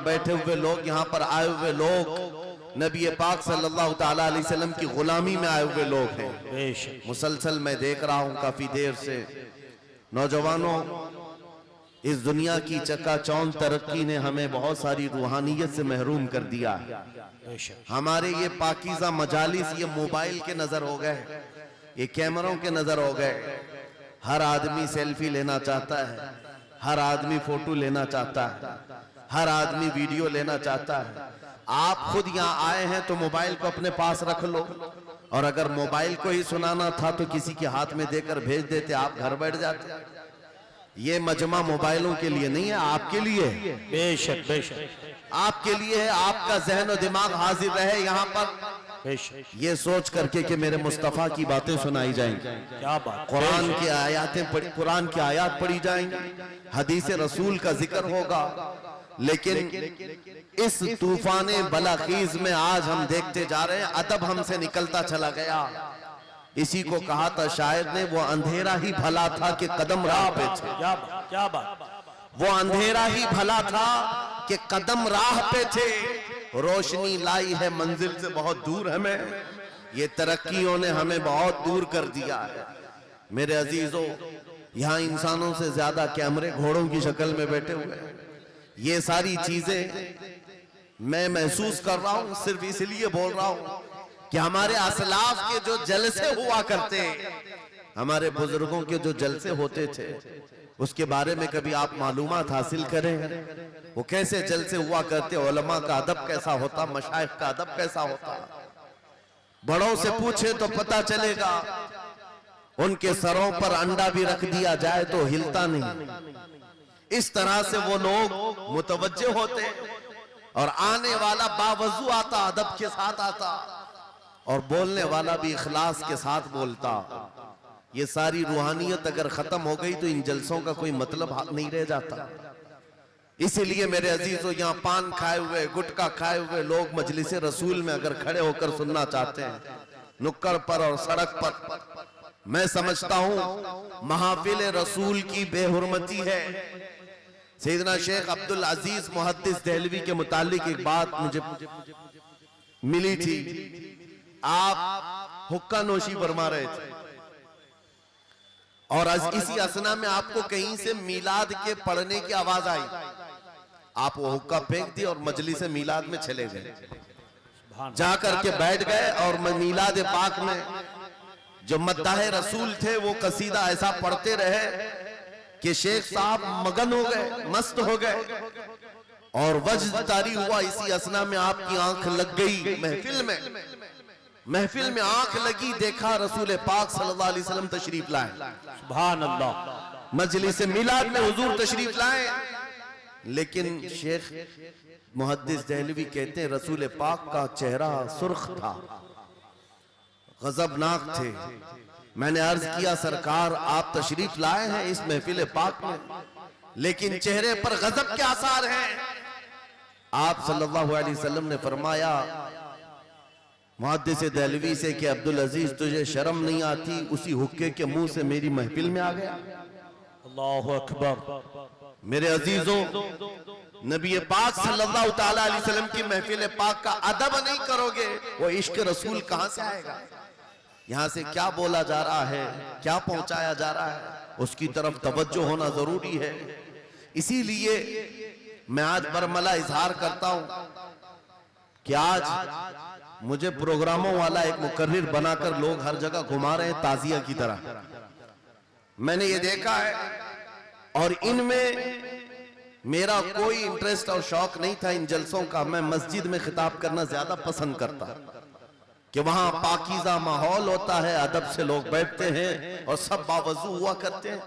बैठे हुए लोग, यहाँ पर आए हुए लोग नबी पाक सल्लल्लाहु ताला अलैहि वसल्लम की गुलामी में आए हुए लोग हैं। मुसलसल मैं देख रहा हूँ काफी देर से, नौजवानों, इस दुनिया की चकाचौंध तरक्की ने हमें बहुत सारी रूहानियत से महरूम कर दिया है। हमारे ये पाकीज़ा मजालिस ये मोबाइल के नजर हो गए, ये कैमरों के नजर हो गए। हर आदमी सेल्फी लेना चाहता है, हर आदमी फोटो लेना चाहता है, हर आदमी वीडियो लेना चाहता है। आप खुद यहाँ आए हैं तो मोबाइल को अपने पास रख लो, और अगर मोबाइल को ही सुनाना था तो किसी के हाथ में देकर भेज देते, आप घर बैठ जाते। ये मजमा मोबाइलों के लिए नहीं है, आपके लिए है। बेशक बेशक आपके लिए है। आपका जहन और दिमाग हाजिर रहे यहाँ पर, ये सोच करके कि मेरे मुस्तफा की बातें सुनाई जाएंगी, क्या बात, कुरान की आयातें पढ़ी, कुरान की आयात पढ़ी जाएंगी, हदीस रसूल का जिक्र होगा। लेकिन इस तूफाने बलाखीज में आज हम देखते जा रहे हैं अदब हमसे निकलता चला गया। इसी को कहा था शायर ने, वो अंधेरा ही भला था कि कदम राह पे थे। क्या बात, वो अंधेरा ही भला था कि कदम राह पे थे, रोशनी लाई है मंजिल से बहुत दूर हमें। ये तरक्कियों ने हमें बहुत दूर कर दिया है। मेरे अजीजों, यहाँ इंसानों से ज्यादा कैमरे घोड़ों की शक्ल में बैठे हुए हैं। ये सारी चीजें मैं महसूस कर रहा हूं, सिर्फ इसलिए बोल रहा हूं कि हमारे असलाफ के जो जलसे हुआ करते, हमारे बुजुर्गों के जो जलसे होते थे, उसके बारे में कभी आप मालूमात हासिल करें। वो कैसे जलसे हुआ करते, उलमा का अदब कैसा होता, मशाइख का अदब कैसा होता। बड़ों से पूछे तो पता चलेगा, उनके सरों पर अंडा भी रख दिया जाए तो हिलता नहीं। इस तरह से वो लोग मुतवज्जे होते, और आने वाला बावजू आता, अदब के साथ आता, और बोलने वाला भी इखलास के साथ बोलता। ये सारी रूहानियत अगर खत्म हो गई तो इन जलसों का कोई मतलब नहीं रह जाता। इसीलिए मेरे अजीजों, यहाँ पान खाए हुए, गुटखा खाए हुए लोग मजलिस रसूल में अगर खड़े होकर सुनना चाहते हैं, नुक्कड़ पर और सड़क पर, मैं समझता हूं महफिल रसूल की बेहुरमती है। सैयदना शेख अब्दुल अजीज मुहद्दिस देहलवी के मुतालिक एक बात मुझे मिली थी। आप हुक्का नोशी फरमा रहे थे, और इसी असना में आपको कहीं से मीलाद के पढ़ने की आवाज आई। आप वो हुक्का फेंक दिए और मजलिस मीलाद में चले गए, जाकर के बैठ गए, और मीलाद पाक में जो मद्दाह रसूल थे वो कसीदा ऐसा पढ़ते रहे कि शेख साहब मगन हो गए, मस्त हो गए, और वज्द तारी हुआ। इसी असना में आपकी आंख लग गई महफिल में आंख लगी, देखा रसूल पाक सल्लल्लाहु अलैहि वसल्लम तशरीफ लाए। सुभान अल्लाह। मजलिस मिलाद में हुजूर तशरीफ लाए, लेकिन शेख मुहद्दिस देहलवी कहते हैं रसूल पाक का चेहरा सुर्ख था, गजबनाक थे। मैंने अर्ज किया, सरकार आप तशरीफ लाए हैं इस महफिल पाक में, लेकिन चेहरे पर गजब के आसार हैं। आप सल्लल्लाहु अलैहि वसल्लम ने फरमाया मुहद्दिस देहलवी से कि अब्दुल अजीज तुझे शर्म नहीं आती, उसी हुक्के के मुंह से मेरी महफिल में आ गया। अल्लाहु अकबर। मेरे अजीजों, नबी पाक सल्लल्लाहु ताला अलैहि वसल्लम की महफिल पाक का अदब नहीं करोगे, वो इश्क रसूल कहां से आएगा। यहां से क्या बोला जा रहा है, क्या पहुंचाया जा रहा है, उसकी तरफ तवज्जो होना जरूरी है। इसीलिए मैं आज बरमला इजहार करता हूं कि आज मुझे प्रोग्रामों वाला एक मुकर्रिर बनाकर लोग हर जगह घुमा रहे हैं ताजिया की तरह। मैंने ये देखा है, और इनमें मेरा कोई इंटरेस्ट और शौक नहीं था इन जलसों का। मैं मस्जिद में खिताब करना ज्यादा पसंद करता कि वहां पाकीज़ा माहौल होता है, अदब से लोग बैठते हैं और सब बावजू हुआ करते हैं,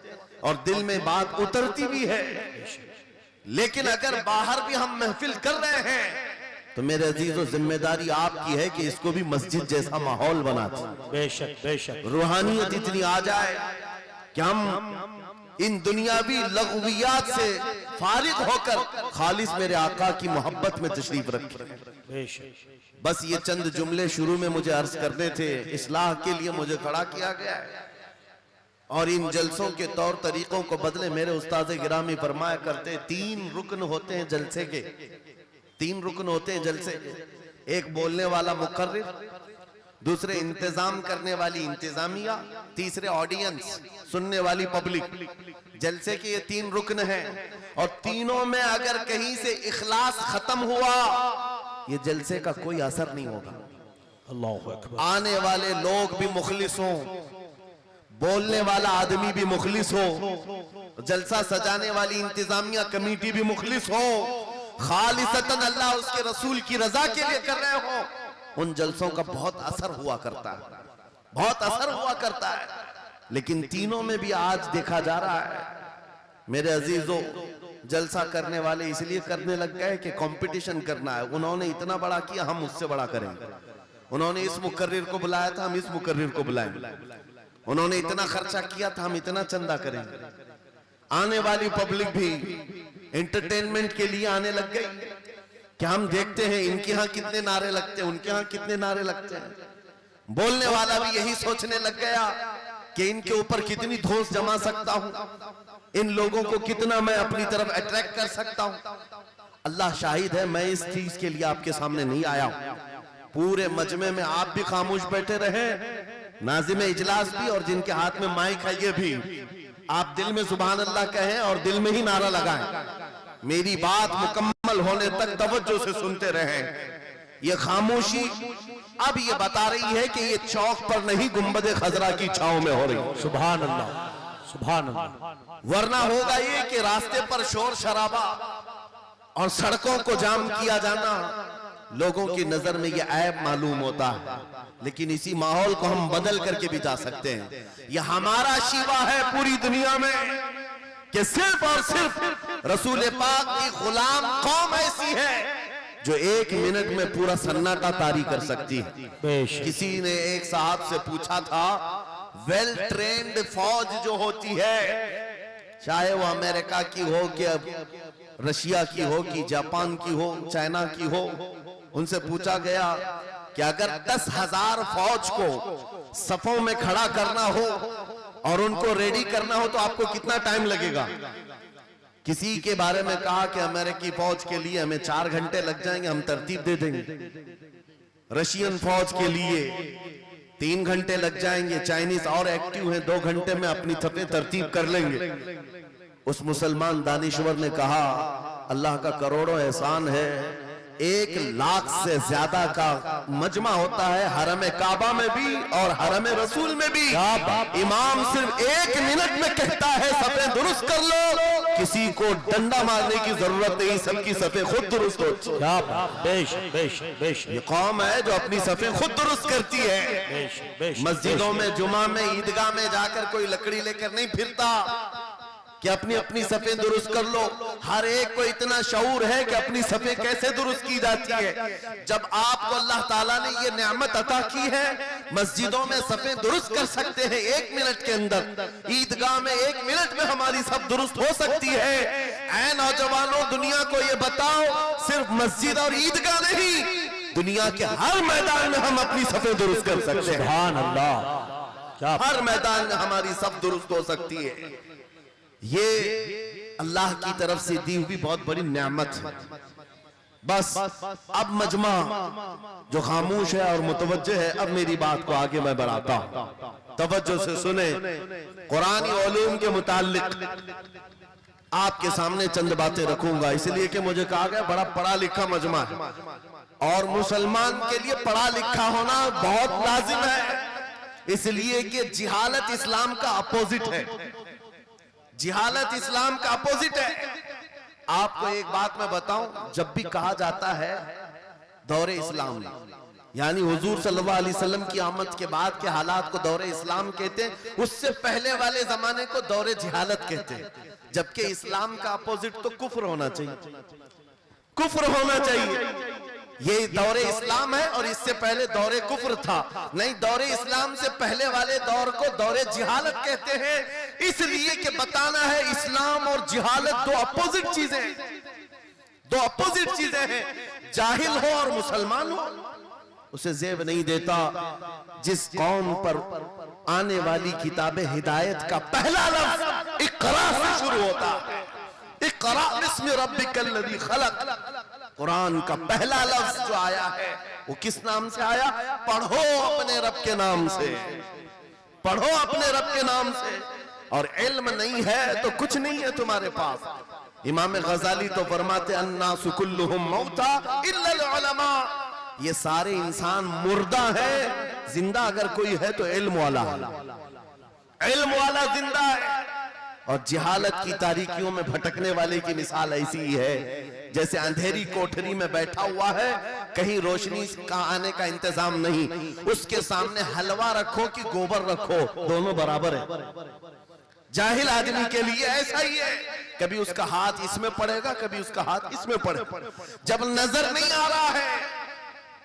और दिल में बात उतरती भी है। लेकिन अगर बाहर भी हम महफिल कर रहे हैं तो मेरे अजीजों, जिम्मेदारी आपकी है कि इसको भी मस्जिद जैसा माहौल बना दे। बेशक बेशक। रूहानियत इतनी आ जाए कि हम इन दुनियावी लग़वियात से फारिग होकर खालिस मेरे आका की मोहब्बत में तशरीफ रखें। बस ये चंद जुमले शुरू में मुझे अर्ज करने थे, इस्लाह के लिए मुझे खड़ा किया गया है। और इन जलसों के तौर तरीकों को बदले मेरे उस्ताद गिरामी फरमाया करते, 3 रुकन होते हैं जलसे के। 3 रुकन होते हैं जलसे के, एक बोलने वाला मुकर्रिर, दूसरे इंतजाम करने वाली इंतजामिया, तीसरे ऑडियंस सुनने वाली पब्लिक। जलसे के ये 3 रुकन हैं और तीनों में अगर कहीं से इखलास खत्म हुआ ये जलसे का कोई असर नहीं होगा। अल्लाहु अकबर। आने वाले लोग भी मुखलिस हो, बोलने वाला आदमी भी मुखलिस हो, जलसा सजाने वाली इंतजामिया कमेटी भी मुखलिस हो, खालिसतन अल्लाह उसके रसूल की रजा के लिए कर रहे हो, उन जलसों का बहुत असर हुआ करता है, बहुत असर हुआ करता है। लेकिन तीनों में भी आज देखा जा रहा है मेरे अजीजों, जलसा करने वाले इसलिए करने लग गए कि कंपटीशन करना है। उन्होंने इतना बड़ा किया, हम उससे बड़ा करेंगे। उन्होंने इस मुकर्रिर को बुलाया था, हम इस मुकर्रिर को बुलाएंगे। उन्होंने इतना खर्चा किया था, हम इतना चंदा करेंगे। आने वाली पब्लिक भी एंटरटेनमेंट के लिए आने लग गई कि हम देखते हैं इनके यहाँ कितने नारे लगते हैं, उनके यहाँ कितने नारे लगते हैं। बोलने वाला भी यही सोचने लग गया कि इनके ऊपर कितनी धौंस जमा सकता हूं, इन लोगों को कितना मैं अपनी तरफ अट्रैक्ट कर सकता हूं। अल्लाह शाहिद है, मैं इस चीज के लिए आपके सामने नहीं आया हूं। पूरे मजमे में आप भी खामोश बैठे रहे, नाज़िम इजलास भी और जिनके हाथ में माइक है ये भी, आप दिल में सुभान अल्लाह कहें और दिल में ही नारा लगाएं। मेरी बात मुकम्मल होने तक तवज्जो से सुनते रहें। ये खामोशी अब ये बता रही है कि ये चौक पर नहीं गुंबद खजरा की छांव में हो रही। सुभान अल्लाह, सुभान अल्लाह। वरना होगा ये कि रास्ते पर शोर शराबा और सड़कों को जाम किया जाना लोगों की नजर में ये ऐब मालूम होता है। लेकिन इसी माहौल को हम बदल करके भी जा सकते हैं। यह हमारा शिवा है पूरी दुनिया में कि सिर्फ और सिर्फ रसूल पाक की गुलाम कौम ऐसी है जो 1 मिनट में पूरा सन्नाटा तारी कर सकती है। किसी ने एक साहब से पूछा था, वेल ट्रेन्ड फौज जो होती है, चाहे वो अमेरिका की हो कि रशिया की हो कि जापान की हो, चाइना की हो, उनसे पूछा गया कि अगर 10,000 फौज को सफों में खड़ा करना हो और उनको रेडी करना हो तो आपको कितना टाइम लगेगा? किसी के बारे में कहा कि अमेरिकी फौज के लिए हमें 4 घंटे लग जाएंगे, हम तरतीब दे देंगे। रशियन फौज के लिए 3 घंटे लग जाएंगे, चाइनीज और एक्टिव हैं, 2 घंटे में अपनी सफें तरतीब कर लेंगे। उस मुसलमान दानिश्वर ने कहा, अल्लाह का करोड़ों एहसान है, 1 लाख से ज्यादा का मजमा होता है हरम काबा में भी और हरम रसूल में भी। इमाम सिर्फ 1 मिनट में कहता है सफे दुरुस्त कर लो, किसी को डंडा मारने की जरूरत नहीं, सबकी सफे खुद दुरुस्त होती है। ये कौम है जो अपनी सफे खुद दुरुस्त करती है। मस्जिदों में, जुमा में, ईदगाह में जाकर कोई लकड़ी लेकर नहीं फिरता कि अपनी अपनी सफे दुरुस्त कर लो। हर एक को इतना शऊर है कि अपनी सफे कैसे दुरुस्त की जाती है। जब आपको अल्लाह ताला ने ये नेमत अता की है, मस्जिदों में सफे दुरुस्त कर सकते हैं 1 मिनट के अंदर, ईदगाह में 1 मिनट में हमारी सब दुरुस्त हो सकती है। ऐ नौजवानों, दुनिया को ये बताओ, सिर्फ मस्जिद और ईदगाह नहीं, दुनिया के हर मैदान में हम अपनी सफे दुरुस्त कर सकते हैं। सुभान अल्लाह। हर मैदान में हमारी सब दुरुस्त हो सकती है। ये अल्लाह की तरफ से दी हुई बहुत बड़ी नेमत है। बस अब मजमा जो खामोश है और मुतवज्जे है, अब मेरी बात को आगे मैं बढ़ाता हूं, तवज्जो से सुने। कुरानी उलूम के मुताल्लिक आपके सामने चंद बातें रखूंगा, इसलिए कि मुझे कहा गया बड़ा पढ़ा लिखा मजमा है और मुसलमान के लिए पढ़ा लिखा होना बहुत लाजिम है, इसलिए कि जिहालत इस्लाम का अपोजिट है। जिहालत इस्लाम का अपोजिट है। आपको एक बात मैं बताऊं, जब भी कहा जाता है दौरे इस्लाम, यानी हुजूर सल्लल्लाहु अलैहि वसल्लम की आमद के बाद के हालात को दौरे इस्लाम कहते हैं, उससे पहले वाले जमाने को दौरे जिहालत कहते हैं। जबकि इस्लाम का अपोजिट तो कुफ्र होना चाहिए, कुफ्र होना चाहिए। ये दौरे इस्लाम है और इससे पहले दौरे कुफ्र था। नहीं, दौरे इस्लाम से पहले वाले दौर को दौरे जिहालत कहते हैं, इसलिए कि बताना है इस्लाम और जिहालत दो अपोजिट चीजें, दो अपोजिट चीजें हैं। जाहिल हो और मुसलमान हो उसे जेब नहीं देता। जिस कौम पर आने वाली किताब हिदायत का पहला लफ्ज इक़रा से शुरू होता है, इक़रा बिस्मि रब्बिकल लज़ी खलक़, कुरान का पहला लफ्ज जो आया है वो किस नाम से आया? पढ़ो अपने रब के नाम से, पढ़ो अपने रब के नाम से। और इल्म नहीं है तो कुछ नहीं है तुम्हारे पास। इमाम गजाली तो फरमाते अन्नासु कुल्लुहुम मौता इल्लल उलमा, ये सारे इंसान मुर्दा है, जिंदा अगर कोई है तो इल्म वाला, इल्म वाला जिंदा है। और जिहालत की तारीकियों में भटकने वाले की मिसाल ऐसी ही है जैसे अंधेरी कोठरी में बैठा हुआ है, कहीं रोशनी का आने का इंतजाम नहीं, उसके सामने हलवा रखो कि गोबर रखो, दोनों बराबर है। जाहिल आदमी के लिए ऐसा ही है, कभी उसका हाथ इसमें पड़ेगा, कभी उसका हाथ इसमें पड़ेगा। जब नजर नहीं आ रहा है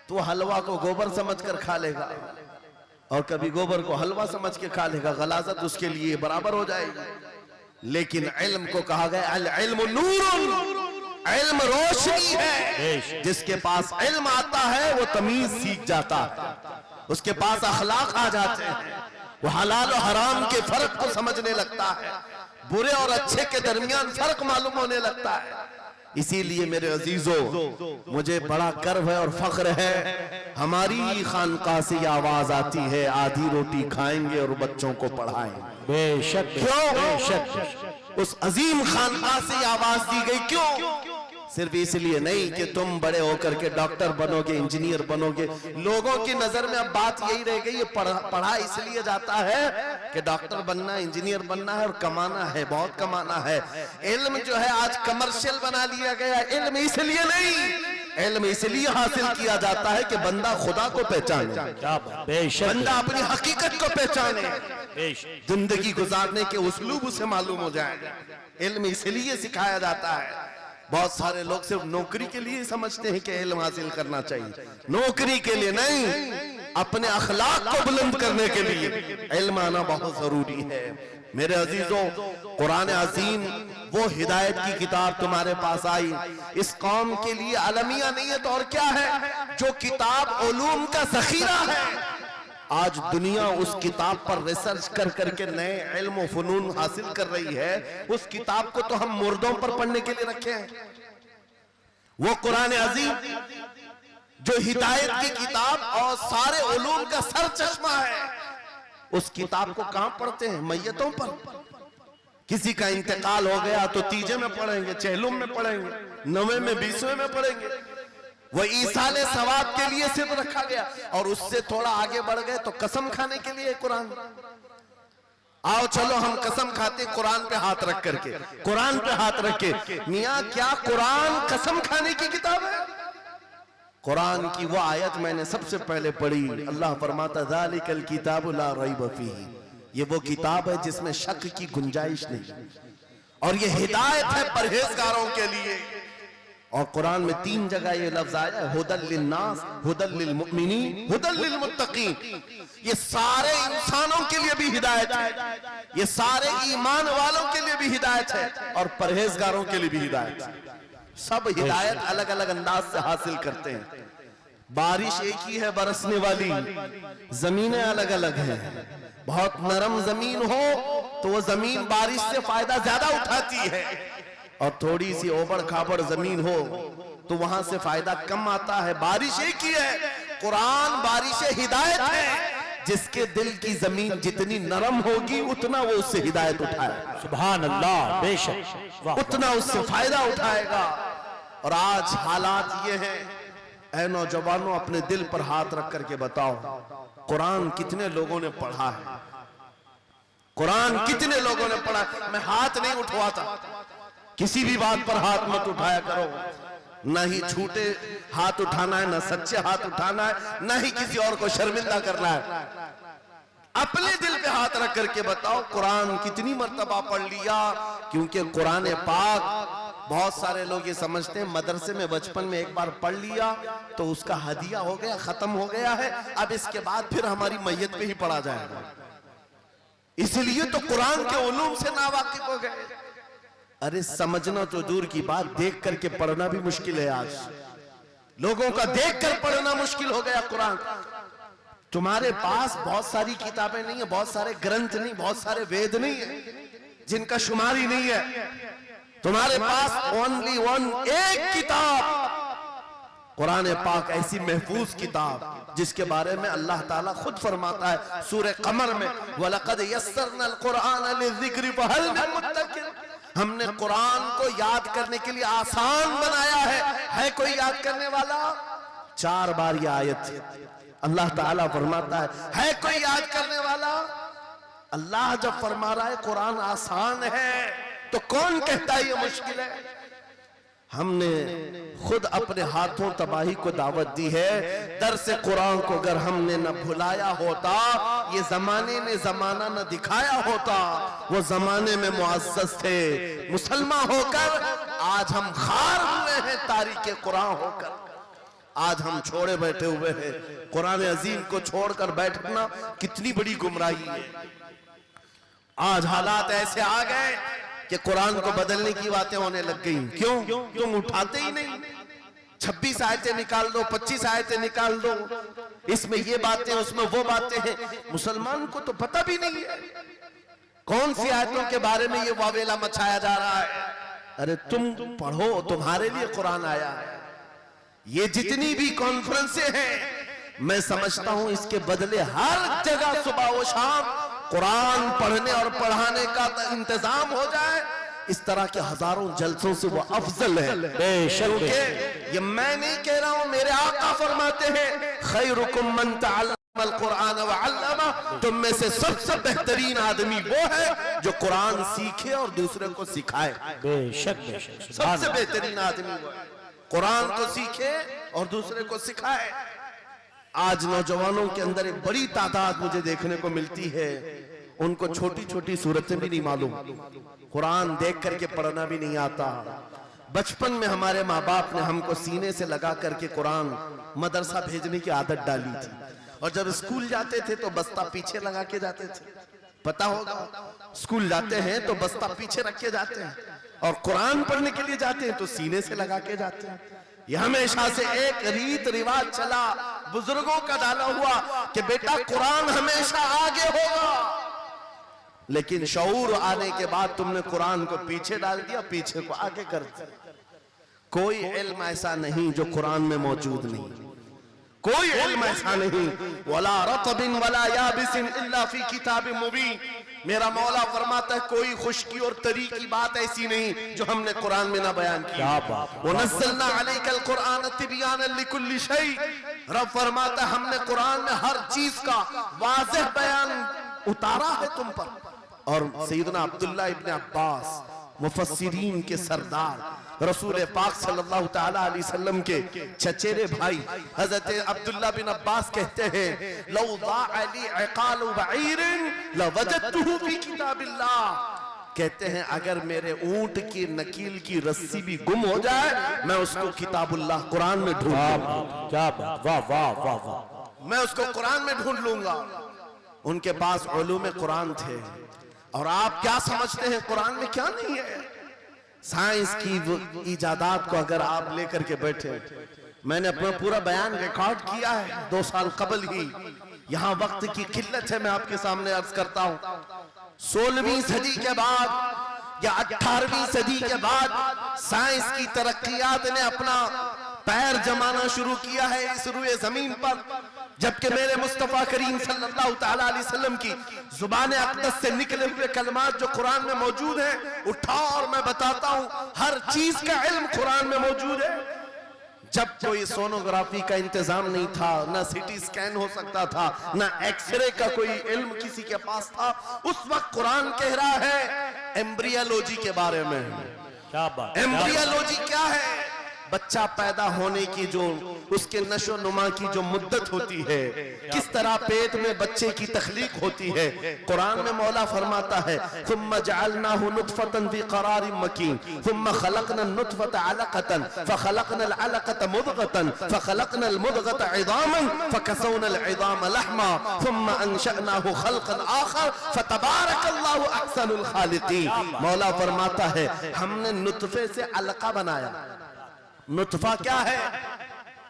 तो हलवा को गोबर समझकर खा लेगा और कभी गोबर को हलवा समझ के खा लेगा, गलाजत उसके लिए बराबर हो जाएगी। लेकिन इल्म को कहा गया अल इल्मु नूरुन, इल्म रोशनी है। जिसके पास इल्म आता है वो तमीज सीख जाता है, उसके पास अखलाक आ जाते हैं, वो हलाल और हराम के फर्क को समझने लगता है, बुरे और अच्छे के दरमियान फर्क मालूम होने लगता है। इसीलिए मेरे अजीजों, मुझे बड़ा गर्व है और फख्र है, हमारी खानकाह से ये आवाज आती है आधी रोटी खाएंगे और बच्चों को पढ़ाएंगे। बेशक, क्यों? बेशक। उस अजीम खानकाह से ये आवाज दी गई, क्यों? सिर्फ इसलिए नहीं कि तुम बड़े होकर के डॉक्टर बनोगे, इंजीनियर बनोगे। लोगों की नजर में अब बात यही रह गई, ये पढ़ा इसलिए जाता है कि डॉक्टर बनना है, इंजीनियर बनना है और कमाना है, बहुत कमाना है। इल्म जो है आज कमर्शियल बना लिया गया। इल्म इसलिए नहीं, इल्म इसलिए हासिल किया जाता है कि बंदा खुदा को पहचाने, बंदा अपनी हकीकत को पहचाने, जिंदगी गुजारने के उस्लूब उसे मालूम हो जाए। इल्म इसलिए सिखाया जाता है। बहुत सारे लोग सिर्फ नौकरी के लिए समझते हैं कि इल्म हासिल करना चाहिए, नौकरी के लिए नहीं, अपने अखलाक को बुलंद करने के लिए इल्म आना बहुत जरूरी है। मेरे अजीजों, कुरान अजीम वो हिदायत की किताब तुम्हारे पास आई, इस कौम के लिए अलमिया नहीं है तो और क्या है, जो किताब उलूम का जखीरा है। आज दुनिया उस किताब पर रिसर्च कर करके नए इल्म और फनून हासिल कर रही है। उस किताब को तो हम मुर्दों पर पढ़ने के लिए रखे हैं। वो कुरान अजीम जो हिदायत की किताब और सारे उलूम का सर चश्मा है, उस किताब को कहां पढ़ते हैं? मैयतों पर। किसी का इंतकाल हो गया तो तीजे में पढ़ेंगे, चहलुम में पढ़ेंगे, 9वें में 20वें में पढ़ेंगे। वो ईसाले सवाब के लिए सिर्फ रखा गया। और उससे थोड़ा आगे बढ़ गए तो कसम खाने के लिए कुरान। आओ चलो हम कसम खाते कुरान पे हाथ रख करके, कुरान पे हाथ रख के। मियां क्या कुरान कसम खाने की किताब है? कुरान की वो आयत मैंने सबसे पहले पढ़ी, अल्लाह फरमाता ज़ालिकल किताबु ला रैब फीही, ये वो किताब है जिसमें शक की गुंजाइश नहीं, और ये हिदायत है परहेजगारों के लिए। और कुरान में 3 जगह ये लफ्ज आया है, हुदल लिन्नास, हुदल लिलमुमिनीन, हुदल लिलमुत्तकीन। ये सारे इंसानों के लिए भी हिदायत है, ये सारे ईमान वालों के लिए भी हिदायत है और परहेजगारों के लिए भी हिदायत है। सब हिदायत अलग अलग अंदाज से हासिल करते हैं। बारिश एक ही है बरसने वाली, जमीनें अलग अलग हैं। बहुत नरम जमीन हो तो वो जमीन बारिश से फायदा ज्यादा उठाती है, और थोड़ी सी ओबड़ खाबड़ जमीन हो तो वहां से फायदा कम आता है। बारिश एक ही है, कुरान बारिश हिदायत है। जिसके दिल की जमीन जितनी नरम होगी उतना वो उससे हिदायत उठाएगा। सुभान अल्लाह, बेशक, उतना उससे फायदा उठाएगा। और आज हालात ये हैं, ऐ नौजवानों अपने दिल पर हाथ रख करके बताओ, कुरान कितने लोगों ने पढ़ा है? कुरान कितने लोगों ने पढ़ा? मैं हाथ नहीं उठवाता, किसी भी बात पर हाथ मत उठाया करो। ना ही झूठे हाथ उठाना है, ना सच्चे हाथ उठाना है, ना ही किसी और को शर्मिंदा करना है। अपने दिल पे हाथ रख करके बताओ कुरान कितनी मर्तबा पढ़ लिया। क्योंकि कुरान पाक, बहुत सारे लोग ये समझते हैं मदरसे में बचपन में एक बार पढ़ लिया तो उसका हदिया हो गया, खत्म हो गया है, अब इसके बाद फिर हमारी मैयत पे ही पढ़ा जाएगा। इसलिए तो कुरान के उलूम से नावाकिफ हो गए। अरे समझना तो दूर की बात, देख करके पढ़ना भी मुश्किल है। आज लोगों का देख कर पढ़ना मुश्किल हो गया। कुरान तुम्हारे पास बहुत सारी किताबें नहीं है, बहुत सारे ग्रंथ नहीं, बहुत सारे वेद नहीं है जिनका शुमार ही नहीं है। तुम्हारे पास ओनली वन, एक किताब कुरान पाक ऐसी महफूज किताब जिसके बारे में अल्लाह ताला खुद फरमाता है सूरह कमर में, वलक़द यस्सरनल कुरआन लिज़िक्रि फहल मिन मुद्दकिर। हमने कुरान को याद करने के लिए आसान बनाया है कोई याद करने वाला? 4 बार ये आयत अल्लाह ताला फरमाता है कोई याद करने वाला? अल्लाह जब फरमा रहा है कुरान आसान है तो कौन कहता है ये मुश्किल है? हमने खुद अपने हाथों तबाही को दावत दी है। दर्स कुरान को अगर हमने न भुलाया होता, ये जमाने ने जमाना न दिखाया होता, वो जमाने में मुअज़्ज़ज़ थे मुसलमान होकर, आज हम खार हुए हैं तारीके कुरान होकर। आज हम छोड़े बैठे हुए हैं। कुरान अजीम को छोड़कर बैठना कितनी बड़ी गुमराही है। आज हालात ऐसे आ गए कि कुरान को बदलने की बातें होने लग गई। क्यों? तुम उठाते ही नहीं। 26 आयतें निकाल दो, 25 आयतें निकाल दो, इसमें ये बातें उसमें वो बातें हैं। मुसलमान को तो पता भी नहीं है कौन सी आयतों के बारे में ये वावेला मचाया जा रहा है। अरे तुम पढ़ो, तुम्हारे लिए कुरान आया है। ये जितनी भी कॉन्फ्रेंसें हैं, मैं समझता हूं इसके बदले हर जगह सुबह व शाम कुरान पढ़ने और पढ़ाने का इंतजाम हो जाए। इस तरह के हजारों जलसों से वो अफजल है। बेशक ये मैं नहीं कह रहा हूं, मेरे आका फरमाते हैं खैरुकुम मन तअल्लमल कुरान व अल्लमा। तुम में से सबसे बेहतरीन आदमी वो है जो कुरान सीखे और दूसरे को सिखाए। बेशक सबसे बेहतरीन आदमी वो है कुरान को सीखे और दूसरे को सिखाए। आज नौजवानों के अंदर एक बड़ी तादाद मुझे देखने को मिलती है, उनको छोटी छोटी सूरतें भी नहीं मालूम, कुरान देख करके पढ़ना भी नहीं आता। बचपन में हमारे माँ बाप ने हमको सीने से लगा करके कुरान मदरसा भेजने की आदत डाली थी, और जब स्कूल जाते थे तो बस्ता पीछे लगा के जाते थे। पता होगा, स्कूल जाते हैं तो बस्ता पीछे रख के जाते हैं, और कुरान पढ़ने के लिए जाते हैं तो सीने से लगा के जाते हैं। यह हमेशा से एक रीत रिवाज चला, बुजुर्गों का डाला हुआ कि बेटा कुरान हमेशा आगे होगा। लेकिन शऊर आने के बाद तुमने कुरान को पीछे डाल दिया, पीछे को आगे कर दिया। कोई इल्म ऐसा नहीं जो कुरान में मौजूद नहीं, कोई इल्म ऐसा नहीं। वला रतबिन वला याबिसिन इल्ला फी किताबिन मुबीन। मेरा मौला फरमाता है कोई खुश्की और तरी की बात ऐसी नहीं जो हमने कुरान में ना बयान किया। वनज़्ज़लना अलैकल कुरान तिबयानन लिकुल्लि शै। रब फरमाता है हमने कुरान में हर चीज का वाज़ेह बयान उतारा है तुम पर। और सैयदना अब्दुल्लाह इब्न अब्बास मुफस्सिरीन के सरदार रसूल पाक सल्लल्लाहु तआला अलैहि वसल्लम के चचेरे भाई हजरत अब्दुल्लाह बिन अब्बास कहते हैं लौ ज़अली इक़ालु बईरिन लवजदतुहु फी किताबिल्लाह। कहते हैं अगर मेरे ऊंट की नकील की रस्सी भी गुम हो जाए, मैं उसको किताबुल्लाह कुरान में ढूंढ लूंगा। क्या बात, वाह वाह वाह वाह। मैं उसको कुरान में ढूंढ लूंगा। उनके पास उलूम कुरान थे। और आप क्या समझते हैं कुरान में क्या नहीं है? साइंस की इजादात को अगर आप लेकर के बैठे, मैंने अपना पूरा बयान रिकॉर्ड किया है 2 साल कबल ही। यहाँ वक्त की किल्लत है, मैं आपके सामने अर्ज करता हूँ 16वीं सदी के बाद या 18वीं सदी के बाद साइंस की तरक्कियात ने अपना पैर जमाना शुरू किया है इस रुए जमीन पर। जबकि मेरे मुस्तफा करीम सल्लल्लाहु तआला अलैहि वसल्लम की जुबान अक़दस से निकले हुए कलमात जो कुरान में मौजूद हैं, उठाओ और मैं बताता हूं हर चीज का इल्म कुरान में मौजूद है। जब कोई सोनोग्राफी का इंतजाम नहीं था, ना सीटी स्कैन हो सकता था, ना एक्सरे का कोई इल्म किसी के पास था, उस वक्त कुरान कह रहा है एम्ब्रियोलॉजी के बारे में। क्या बात। एम्ब्रियोलॉजी क्या है? बच्चा पैदा होने की जो उसके नशो नुमा की जो मुद्दत होती है, किस तरह पेट में बच्चे की तख्लीक होती है। कुरान में मौला फरमाता है सुम्मा जअलनाहु नुतफतन फी क़रारिन मकीन सुम्मा खलक़ना नुतफत अलक़तन फ़खलक़ना अलक़त मुदग़तन फ़खलक़ना मुदग़त इज़ामन फ़कसौना इज़ाम लहमा सुम्मा अंशअनाहु ख़ल्क़न आख़र फ़तबारकल्लाहु अहसनुल ख़ालिक़ीन। मौला फरमाता है हमने नुतफे से अलका बनाया। नुतफा क्या है?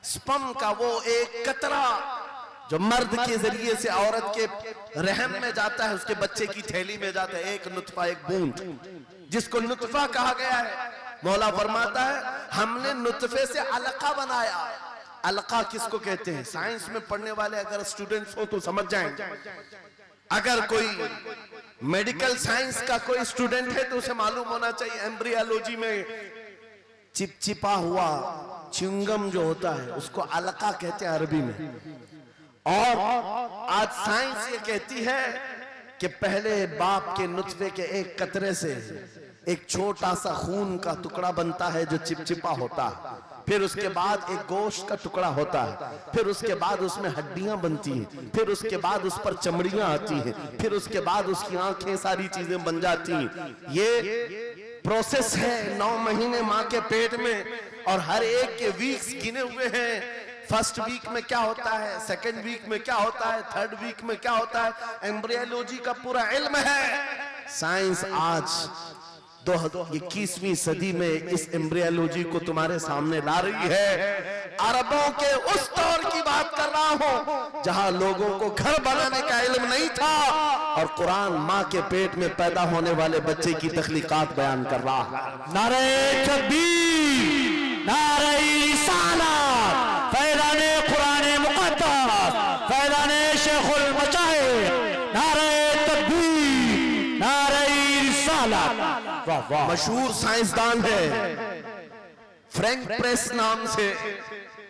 स्पर्म का वो एक कतरा जो मर्द के जरिए से औरत के रहम में जाता है, उसके बच्चे की थैली में जाता है। एक नुतफा, एक बूंद, जिसको नुतफा कहा गया है। मौला फरमाता है हमने नुतफे से अलका बनाया। अलका किसको कहते हैं? साइंस में पढ़ने वाले अगर स्टूडेंट्स हो तो समझ जाएंगे। अगर कोई मेडिकल साइंस का कोई स्टूडेंट है तो उसे मालूम होना चाहिए एम्ब्रियोलॉजी में चिपचिपा हुआ च्युइंगम जो होता है उसको अलका कहते हैं अरबी में। और आज साइंस ये कहती है कि पहले बाप के नुतफे के एक कतरे से एक छोटा सा खून का टुकड़ा बनता है जो चिपचिपा होता है, फिर उसके बाद एक गोश्त का टुकड़ा होता है, फिर उसके बाद उसमें हड्डियां बनती हैं, फिर उसके बाद उस पर चमड़ियां आती हैं, फिर उसके बाद उसकी आंखें सारी चीजें बन जाती हैं। ये प्रोसेस है 9 महीने माँ के पेट में, और हर एक के वीक्स गिने हुए हैं। फर्स्ट वीक में क्या होता है, सेकेंड वीक में क्या होता है, थर्ड वीक में क्या होता है, एम्ब्रियोलॉजी का पूरा इल्म है। साइंस आज 21वीं सदी में इस एम्ब्रियोलॉजी को तुम्हारे सामने ला रही है। अरबों के उस दौर की बात कर रहा हूं जहां लोगों को घर बनाने का इल्म नहीं था और कुरान माँ के पेट में पैदा होने वाले बच्चे की तख्लीकात बयान कर रहा है। नारे तकबीर, नारे रिसालत, फैज़ाने कुरान मुक़द्दस, फैज़ाने शेखुल मशाइख, नारे तकबीर, नारे रिसालत। वाह वाह। मशहूर साइंसदान है फ्रैंक प्रेस नाम से,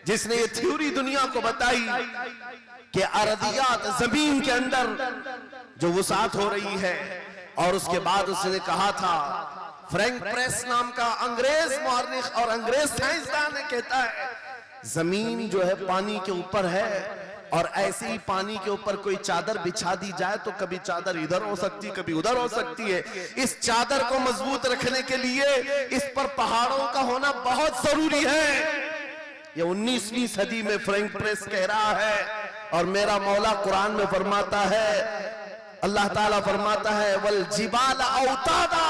जिसने ये थ्योरी दुनिया को बताई कि अरदियात जमीन के अंदर जो वसात हो रही है। और उसके बाद उसने कहा था, फ्रैंक प्रेस नाम का अंग्रेज मुअर्रिख और अंग्रेज साइंसदान ने कहता है जमीन जो है पानी के ऊपर है, और ऐसे ही पानी के ऊपर कोई चादर बिछा दी जाए तो कभी चादर इधर हो सकती, कभी उधर हो सकती है। इस चादर को मजबूत रखने के लिए इस पर पहाड़ों का होना बहुत जरूरी है। ये 19वीं सदी में फ्रैंक प्रेस कह रहा है, और मेरा मौला कुरान में फरमाता है, अल्लाह ताला फरमाता है वल जिबाल औतादा,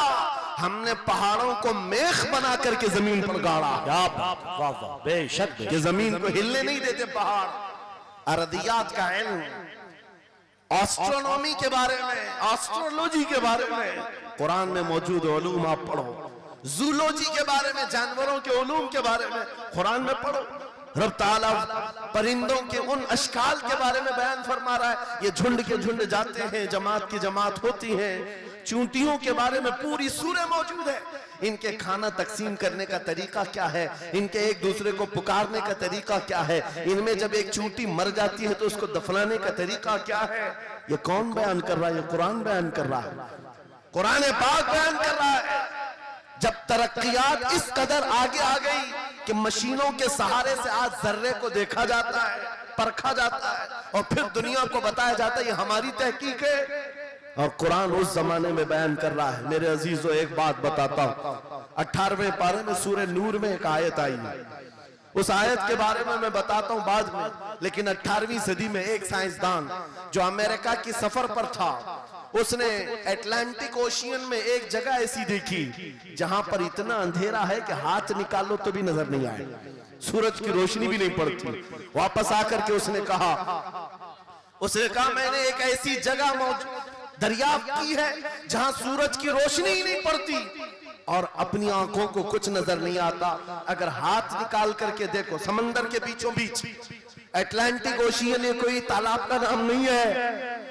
हमने पहाड़ों को मेख बना करके जमीन पर गाड़ा। वाह वाह, बेशक ये जमीन को हिलने नहीं देते पहाड़। अरदियात का इल्म, एस्ट्रोनॉमी के बारे में, एस्ट्रोलॉजी के बारे में कुरान में मौजूद उलूम आप पढ़ो। जूलॉजी के बारे में, जानवरों के उलूम के बारे में कुरान में पढ़ो। रब ताला परिंदों के उन अशकाल के बारे में बयान फरमा रहा है, ये झुंड के झुंड जाते हैं, जमात की जमात होती है। चूंटियों के बारे में पूरी सूरह मौजूद है, इनके खाना तकसीम करने का तरीका क्या है, इनके एक दूसरे को पुकारने का तरीका क्या है, इनमें जब एक चूंटी मर जाती है तो उसको दफनाने का तरीका क्या है। ये कौन बयान कर रहा है? ये कुरान बयान कर रहा है, कुरान पाक बयान कर रहा है। जब तरक्कियात इस कदर आगे आ गई कि मशीनों के सहारे से आज जर्रे को देखा जाता है, परखा जाता है, और फिर दुनिया को बताया जाता है ये हमारी तहकीक है, और कुरान उस जमाने में बयान कर रहा है। मेरे अजीजों, एक बात बताता हूं, 18वें पारे में सूरह नूर में एक आयत आई है, उस आयत के बारे में मैं बताता हूं बाद में। लेकिन 18वीं सदी में एक साइंसदान जो अमेरिका की सफर पर था, उसने अटलांटिक ओशियन में एक जगह ऐसी देखी जहां पर इतना अंधेरा है कि हाथ निकालो तो भी नजर नहीं आए, सूरज की रोशनी भी नहीं पड़ती। वापस आकर के उसने कहा मैंने एक ऐसी जगह दरियाफ्त की है जहां सूरज की रोशनी ही नहीं पड़ती और अपनी आंखों को कुछ नजर नहीं आता। अगर हाथ निकाल करके देखो, समंदर के बीचों बीच अटलांटिक ओशियन, ये कोई तालाब का नाम नहीं है।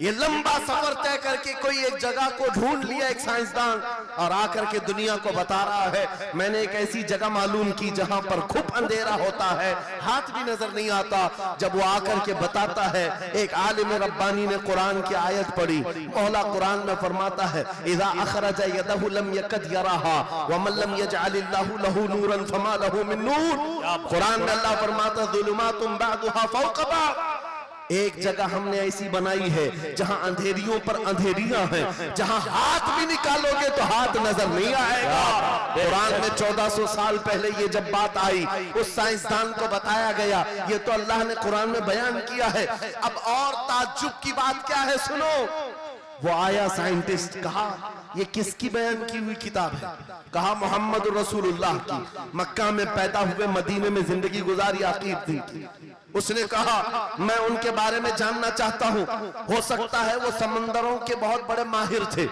ये लंबा सफर तय करके कोई एक जगह को ढूंढ लिया एक साइंसदान, और आकर के दुनिया को बता रहा है मैंने एक ऐसी जगह मालूम की जहां पर खूब अंधेरा होता है, हाथ भी नजर नहीं आता। जब वो आकर के बताता है, एक आलिम रब्बानी ने कुरान की आयत पढ़ी, मौला कुरान में फरमाता है इज़ा अखरज यदहु लम यकद यराहा व मन लम यजअलिल्लाहु लहू नूरन फमा लहू मिन नूर। कुरान में अल्लाह फरमाता ज़ुलुमातुन बअदुहा फौक़ बअद, एक जगह हमने ऐसी बनाई है जहां अंधेरियों पर अंधेरियां हैं, जहां हाथ भी निकालोगे तो हाथ नजर नहीं आएगा। कुरान में 1400 साल पहले ये जब बात आई, उस साइंसदान को बताया गया, ये तो अल्लाह ने कुरान में बयान किया है। अब और ताज्जुब की बात क्या है, सुनो। वो आया साइंटिस्ट, कहा ये किसकी बयान की हुई किताब है? कहा मोहम्मद रसूलुल्लाह की, मक्का में पैदा हुए, मदीने में जिंदगी गुजारी आकीब थी। उसने कहा मैं उनके बारे में जानना चाहता हूँ, हो सकता है वो समंदरों के बहुत बड़े माहिर थे,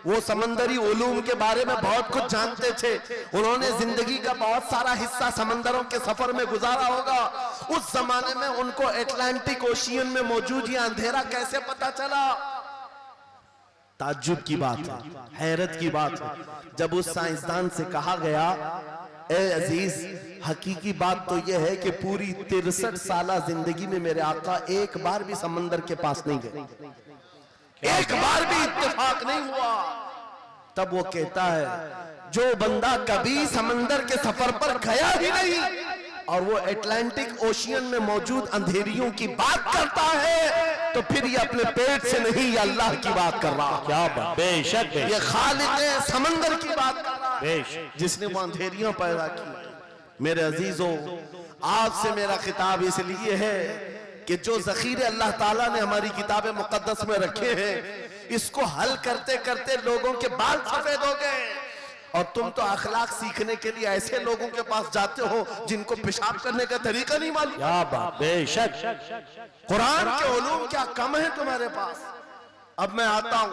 वो समंदरी उलूम के बारे में बहुत कुछ जानते थे, उन्होंने जिंदगी का बहुत सारा हिस्सा समंदरों के सफर में गुजारा होगा। उस जमाने में उनको अटलांटिक ओशियन में मौजूद ये अंधेरा कैसे पता चला? ताज्जुब की बात है, हैरत की बात है। जब उस साइंसदान से कहा गया ए अजीज, हकीकी बात तो यह है कि पूरी 63 साल जिंदगी में मेरे आका एक बार भी समंदर के पास नहीं गए, एक बार भी इत्तेफाक नहीं हुआ। तब वो कहता है जो बंदा कभी समंदर के सफर पर गया ही नहीं और वो अटलांटिक ओशियन में मौजूद अंधेरियों की बात करता है, तो फिर ये अपने पेट से नहीं, ये अल्लाह की बात कर रहा। क्या बात, बेशक ये खालिक समंदर की बात कर रहा है, बेशक, जिसने वो अंधेरियां पैदा की। मेरे अजीजों, आपसे मेरा खिताब इसलिए है कि जो जखीरे अल्लाह ताला ने हमारी किताब मुकद्दस में रखे हैं, इसको हल करते करते लोगों के बाल सफेद हो गए। और तुम तो अखलाक सीखने के लिए ऐसे लोगों के पास जाते हो जिनको पेशाब करने का तरीका नहीं मालूम। क्या बात, बेशक, कुरान के उलूम क्या कम है तुम्हारे पास? अब मैं आता हूं,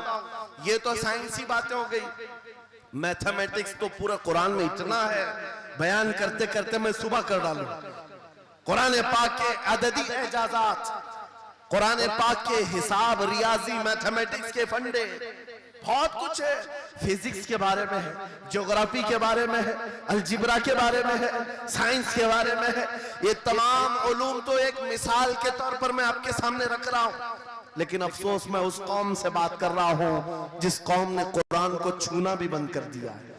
ये तो साइंसी बातें हो गई, मैथमेटिक्स तो पूरा कुरान में इतना है, बयान करते करते मैं सुबह कर डालूं। कुरान पाक के अददी एजाजात, कुरान पाक के हिसाब, रियाजी, मैथमेटिक्स के फंडे, बहुत कुछ है। फिजिक्स के बारे में है, ज्योग्राफी के बारे में है, अलजिब्रा के बारे में है, साइंस के बारे में है। ये तमाम उलूम तो एक मिसाल के तौर पर मैं आपके सामने रख रहा हूं, लेकिन अफसोस मैं उस कौम से बात कर रहा हूं जिस कौम ने कुरान को छूना भी बंद कर दिया है।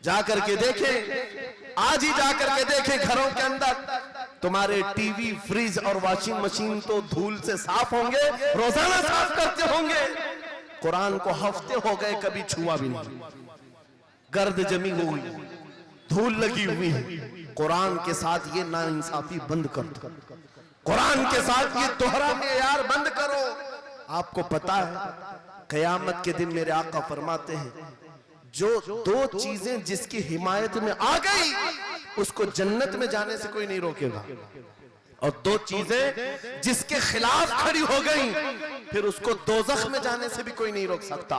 जाकर के देखें, आज ही जाकर के देखें, घरों के अंदर तुम्हारे टीवी, फ्रिज और वॉशिंग मशीन तो धूल से साफ होंगे, रोजाना साफ करते होंगे, कुरान को हफ्ते हो गए कभी छुआ भी नहीं। गर्द जमी हुई, धूल लगी हुई है। कुरान के साथ ये नाइंसाफी बंद कर दो, कुरान के साथ ये दोहरा मेयार बंद करो। आपको पता है कयामत के दिन मेरे आका फरमाते हैं जो दो चीजें जिसकी हिमायत में आ गई उसको जन्नत में जाने से कोई नहीं रोकेगा, और दो चीजें जिसके खिलाफ खड़ी हो गई फिर उसको दोज़ख में जाने से भी कोई नहीं रोक सकता।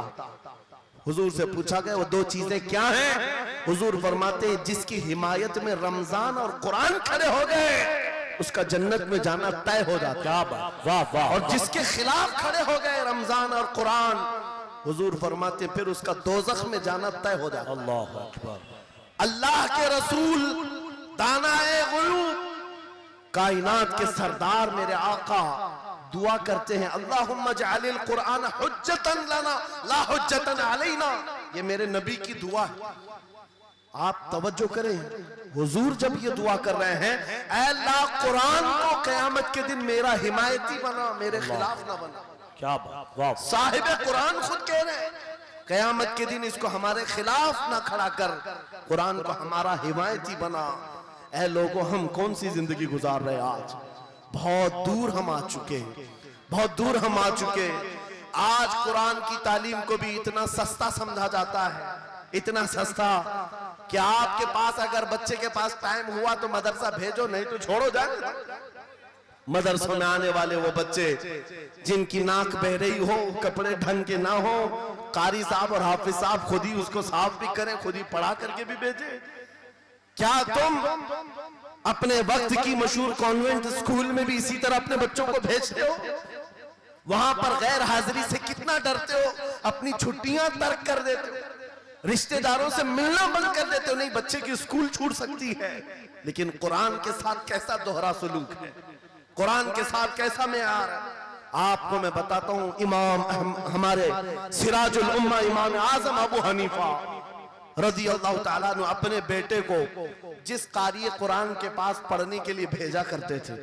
हुजूर से पूछा गया वो दो चीजें क्या हैं? हुजूर फरमाते हैं जिसकी हिमायत में रमजान और कुरान खड़े हो गए उसका जन्नत में जाना तय हो जाता। क्या बात, वाह वाह, और जिसके खिलाफ खड़े हो गए रमजान और कुरान, हुजूर फरमाते फिर उसका दोज़ख में जाना तय हो जाता। अल्लाह अकबर। अल्लाह के रसूल दानाए गुयूब, कायनात के सरदार मेरे आका दुआ करते हैं अल्लाहुम्मा जअलिल कुरान हुज्जतन लना ला हुज्जतन अलैना। ये मेरे नबी की दुआ है, आप तवज्जो करें। हुजूर जब ये दुआ कर रहे हैं, ऐ अल्लाह कुरान को क़यामत के दिन मेरा हिमायती बना, मेरे खिलाफ ना बना। क्या बात, वाह, साहिब कुरान खुद कह रहे हैं कयामत के दिन इसको हमारे खिलाफ ना खड़ा कर, कुरान को हमारा हिमायती बना। ऐ लोगों, हम कौन सी जिंदगी गुजार रहे हैं आज? बहुत दूर हम आ चुके हैं, बहुत दूर हम आ चुके हैं। आज कुरान की तालीम को भी इतना सस्ता समझा जाता है, इतना सस्ता कि आपके पास अगर बच्चे के पास टाइम हुआ तो मदरसा भेजो, नहीं तो छोड़ो जाने। मदरसों में आने वाले वो बच्चे जिनकी नाक बह रही हो, कपड़े ढंग के ना हो, कारी साहब और हाफिज साहब खुद ही उसको साफ भी करें, खुद ही पढ़ा करके भी भेजे। क्या तुम अपने वक्त की मशहूर कॉन्वेंट स्कूल में भी इसी तरह अपने बच्चों को भेजते हो? वहां पर गैर हाजिरी से कितना डरते हो, अपनी छुट्टियां तर्क कर देते हो, रिश्तेदारों से मिलना बंद कर देते हो। नहीं, बच्चे की स्कूल छूट सकती है, लेकिन कुरान के साथ कैसा दोहरा सलूक है, कुरान के साथ कैसा मेयार है, आपको मैं बताता हूं। इमाम हमारे सिराजुल उम्मा इमाम आजम अबू हनीफा रज़ी अल्लाह ताला ने अपने बेटे को जिस कारी कुरान के पास पढ़ने के लिए भेजा करते थे,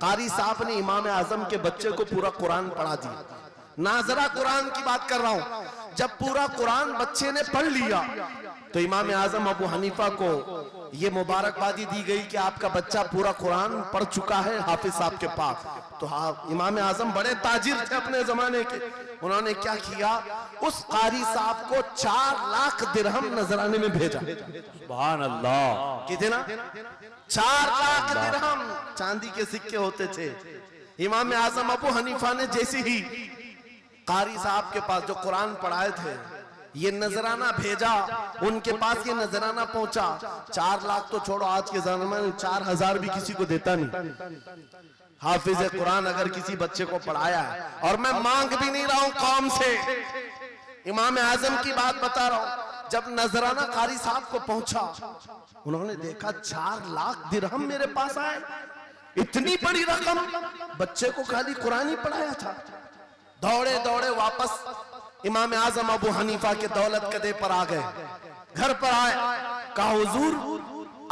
कारी साहब ने इमाम आजम के बच्चे को पूरा कुरान पढ़ा दिया। नाजरा कुरान की बात कर रहा हूं। जब पूरा कुरान बच्चे ने पढ़ लिया, तो इमाम आजम अबू हनीफा को ये मुबारकबादी दी गई कि आपका बच्चा पूरा कुरान पढ़ चुका है हाफिज साहब के पास। तो हाँ, इमाम आजम बड़े ताजिर थे अपने जमाने के। उन्होंने क्या किया, उस कारी साहब को 4 लाख दिरहम नजराने में भेजा। सुभान अल्लाह। कितना? 4 लाख दिरहम चांदी के सिक्के होते थे। इमाम आजम अबू हनीफा ने जैसे ही कारी साहब के पास जो कुरान पढ़ाए थे ये नजराना भेजा, उनके पास ये नजराना पहुंचा। 4 लाख तो छोड़ो, आज के जमाने में 4000 भी किसी को देता नहीं। हाफिज कुरान अगर किसी बच्चे को पढ़ाया है, और मैं मांग भी नहीं रहा हूं कौम से, इमाम आजम की बात बता रहा हूं। जब नजराना कारी साहब को पहुंचा, उन्होंने देखा 4 लाख दिरहम मेरे पास आए, इतनी बड़ी रकम। बच्चे को खाली कुरान ही पढ़ाया था। दौड़े दौड़े वापस इमाम आजम अबू हनीफा के दौलत कदे पर आ गए। घर पर आए, कहा हुजूर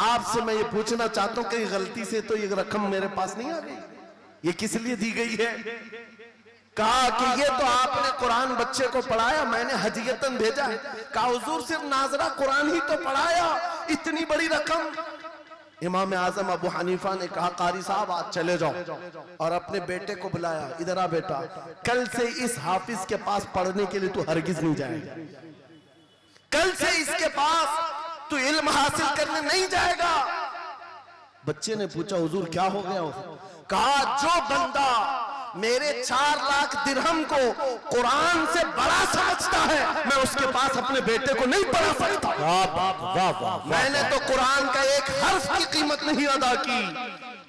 आपसे मैं ये पूछना चाहता हूं कि गलती से तो ये रकम मेरे पास नहीं आ गई, ये किस लिए दी गई है? कहा कि ये तो आपने कुरान बच्चे को पढ़ाया, मैंने हदियतन भेजा है। कहा हुजूर सिर्फ नाजरा कुरान ही तो पढ़ाया, इतनी बड़ी रकम? इमाम आजम अबू हनीफा ने कहा कारी साहब आज चले जाओ, और अपने बेटे को बुलाया। इधर आ बेटा, कल से इस हाफिज के पास पढ़ने के लिए तू हरगिज नहीं जाएगा। कल से इसके पास तू इल्म हासिल करने नहीं जाएगा। बच्चे ने पूछा हुजूर क्या हो गया? कहा जो बंदा मेरे 4 लाख दिरहम को कुरान से बड़ा समझता है, मैं उसके पास अपने बेटे को नहीं पढ़ा सकता। मैंने तो कुरान का एक हर्फ की कीमत नहीं अदा की,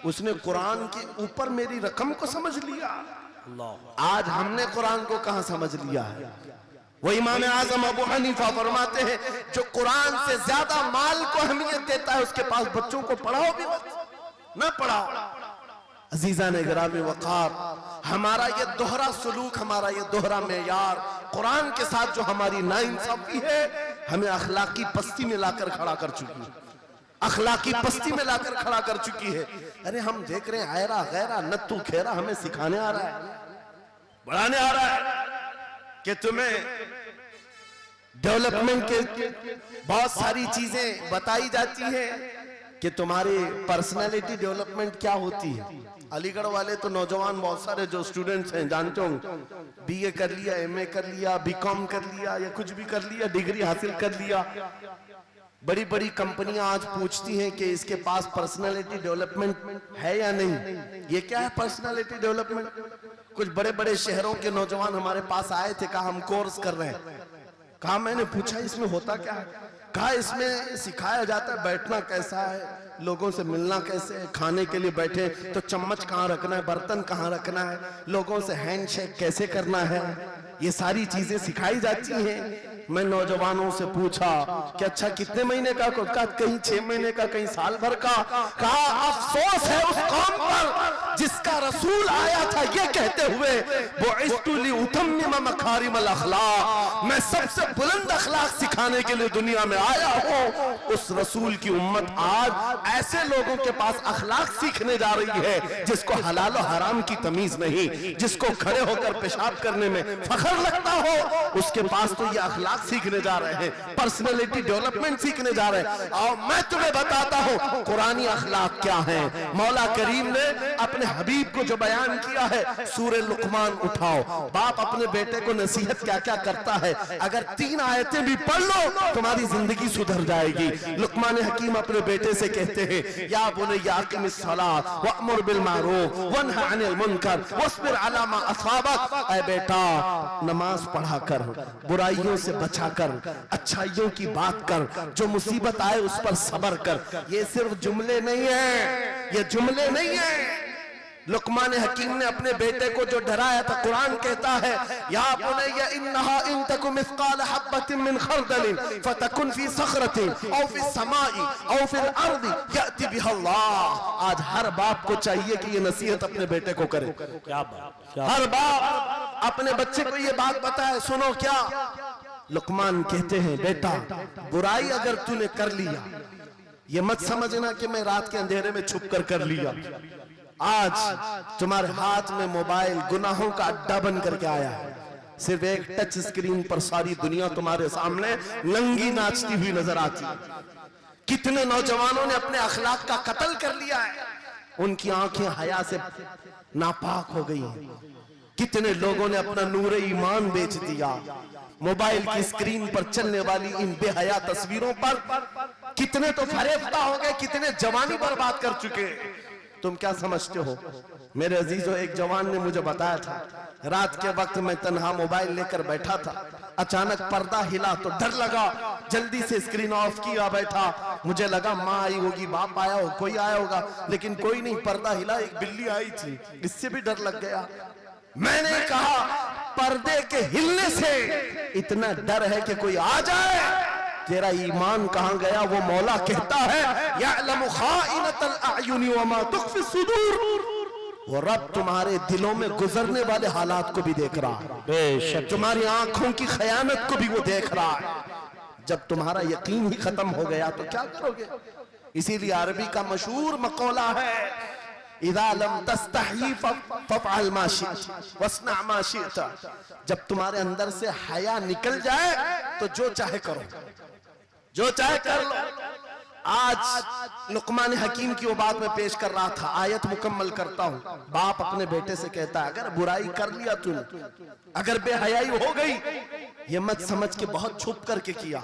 उसने कुरान के ऊपर मेरी रकम को समझ लिया। आज हमने कुरान को कहां समझ लिया है? वो इमाम आजम अबू हनीफा फरमाते हैं जो कुरान से ज्यादा माल को अहमियत देता है, उसके पास बच्चों को पढ़ाओ भी मत, न पढ़ाओ। अजीजा ने गिरामी वक़ार, हमारा ये दोहरा सलूक, हमारा ये दोहरा मेयार, कुरान के साथ जो हमारी नाइंसाफी है, हमें अखलाकी पस्ती में लाकर खड़ा कर चुकी है। अखलाकी पस्ती में लाकर खड़ा कर चुकी है। अरे हम देख रहे हैं आयरा गैरा नत्तू खेरा हमें सिखाने आ रहा है, बढ़ाने आ रहा है कि तुम्हें डेवलपमेंट के बहुत सारी चीजें बताई जाती है कि तुम्हारी पर्सनालिटी डेवलपमेंट क्या होती है। अलीगढ़ वाले तो नौजवान बहुत सारे जो स्टूडेंट्स हैं जानते हो, बीए कर लिया, एमए कर लिया, बीकॉम कर लिया, या कुछ भी कर लिया, डिग्री हासिल कर लिया। बड़ी बड़ी कंपनियां आज पूछती हैं कि इसके पास पर्सनालिटी डेवलपमेंट है या नहीं। ये क्या है पर्सनालिटी डेवलपमेंट? कुछ बड़े बड़े शहरों के नौजवान हमारे पास आए थे, कहा हम कोर्स कर रहे हैं। कहा मैंने पूछा इसमें होता क्या है? कहा इसमें सिखाया जाता है बैठना कैसा है, लोगों से मिलना कैसे है, खाने के लिए बैठे तो चम्मच कहाँ रखना है, बर्तन कहाँ रखना है, लोगों से हैंडशेक कैसे करना है, ये सारी चीजें सिखाई जाती हैं। मैं नौजवानों से पूछा कि अच्छा कितने महीने का? कहीं 6 महीने का, कहीं साल भर का। कहा अफसोस है उस कौम पर जिसका रसूल आया था ये कहते हुए, बुइस्तु लिउतम्मिम मकारिमल अखलाक, मैं सबसे बुलंद अखलाक सिखाने के लिए दुनिया में आया हूँ। उस रसूल की उम्मत आज ऐसे लोगों के पास अखलाक सीखने जा रही है जिसको हलाल और हराम की तमीज नहीं, जिसको खड़े होकर पेशाब करने में फख्र लगता हो, उसके पास तो ये अखलाक सीखने जा रहे हैं, पर्सनालिटी डेवलपमेंट सीखने जा रहे हैं। और मैं तुम्हें बताता हूं कुरानी अखलाक क्या है। मौला करीम ने अपने हबीब को जो बयान किया है, सूरे लुकमान उठाओ, बाप अपने बेटे को नसीहत क्या क्या करता है, अगर 3 आयतें भी पढ़ लो तुम्हारी जिंदगी सुधर जाएगी। लुकमान हकीम अपने बेटे से कहते हैं या बुनय्या अक़िमिस सलात वअमुर बिल मारूफ वन्हा अनिल मुनकर वस्बिर अला मा असाबक, ऐ बेटा नमाज पढ़ा कर, बुराइयों से बचा कर, अच्छाइयों की बात कर, जो मुसीबत आए उस पर सब्र कर। ये सिर्फ जुमले नहीं है, ये जुमले नहीं है। लुकमान हकीम ने अपने बेटे को जो डराया था, कुरान कहता है या बुनय्या इन्नहा इन तकु मिस्काल हब्बतिन मिन खरदलिन फतकुन फी सखरतिन औ फी समाई औ फिल अर्दी याति बिहा अल्लाह। आज हर बाप को चाहिए कि ये नसीहत अपने बेटे को करे। क्या बात, हर बाप अपने बच्चे को ये बात बताए, सुनो क्या। लुकमान कहते हैं बेटा बुराई अगर तूने कर लिया, ये मत समझना कि मैं रात के अंधेरे में छुप कर लिया। आज तुम्हारे हाथ में मोबाइल गुनाहों का अड्डा बन करके आया है, सिर्फ एक टच स्क्रीन पर सारी दुनिया तुम्हारे सामने नंगी नाचती हुई नजर आती है। कितने नौजवानों ने अपने अखलाक का कत्ल कर लिया है, उनकी आंखें हया से नापाक हो गई हैं। कितने लोगों ने अपना नूर ईमान बेच दिया मोबाइल की स्क्रीन पर चलने वाली इन बेहया तस्वीरों पर। कितने तो फरेफ्ता हो गए, कितने जवानी बर्बाद कर चुके। तुम क्या समझते हो? मेरे अजीजों, एक जवान ने मुझे बताया था, रात के वक्त मैं तन्हा मोबाइल लेकर बैठा था, अचानक पर्दा हिला तो डर लगा, जल्दी से स्क्रीन ऑफ किया बैठा। मुझे लगा माँ आई होगी, बाप आया हो, कोई आया होगा, लेकिन कोई नहीं। पर्दा हिला, एक बिल्ली आई थी, इससे भी डर लग गया। मैंने कहा पर्दे के हिलने से इतना डर है कि कोई आ जाए, तेरा ईमान कहां गया? वो मौला कहता है यअलमु खाइनतल अयुनि व मा तुख्फी सुदूर। वो रब तुम्हारे दिलों में गुजरने वाले हालात को भी देख रहा है, बेशक तुम्हारी आंखों की खयानत को भी वो देख रहा है। जब तुम्हारा यकीन ही खत्म हो गया तो क्या करोगे? इसीलिए अरबी का मशहूर मकौला है, इज़ा लम तस्तही फफ़अल मा शिअत वस्ना मा शिअत। जब तुम्हारे अंदर से हया निकल जाए तो जो चाहे करो, जो चाहे कर लो। आज लुकमान हकीम की वो बात मैं पेश कर रहा था, आयत मुकम्मल करता हूँ। बाप अपने बेटे से कहता है, अगर बुराई कर लिया तूने, अगर बेहयाई हो गई, ये मत समझ के बहुत छुप करके किया।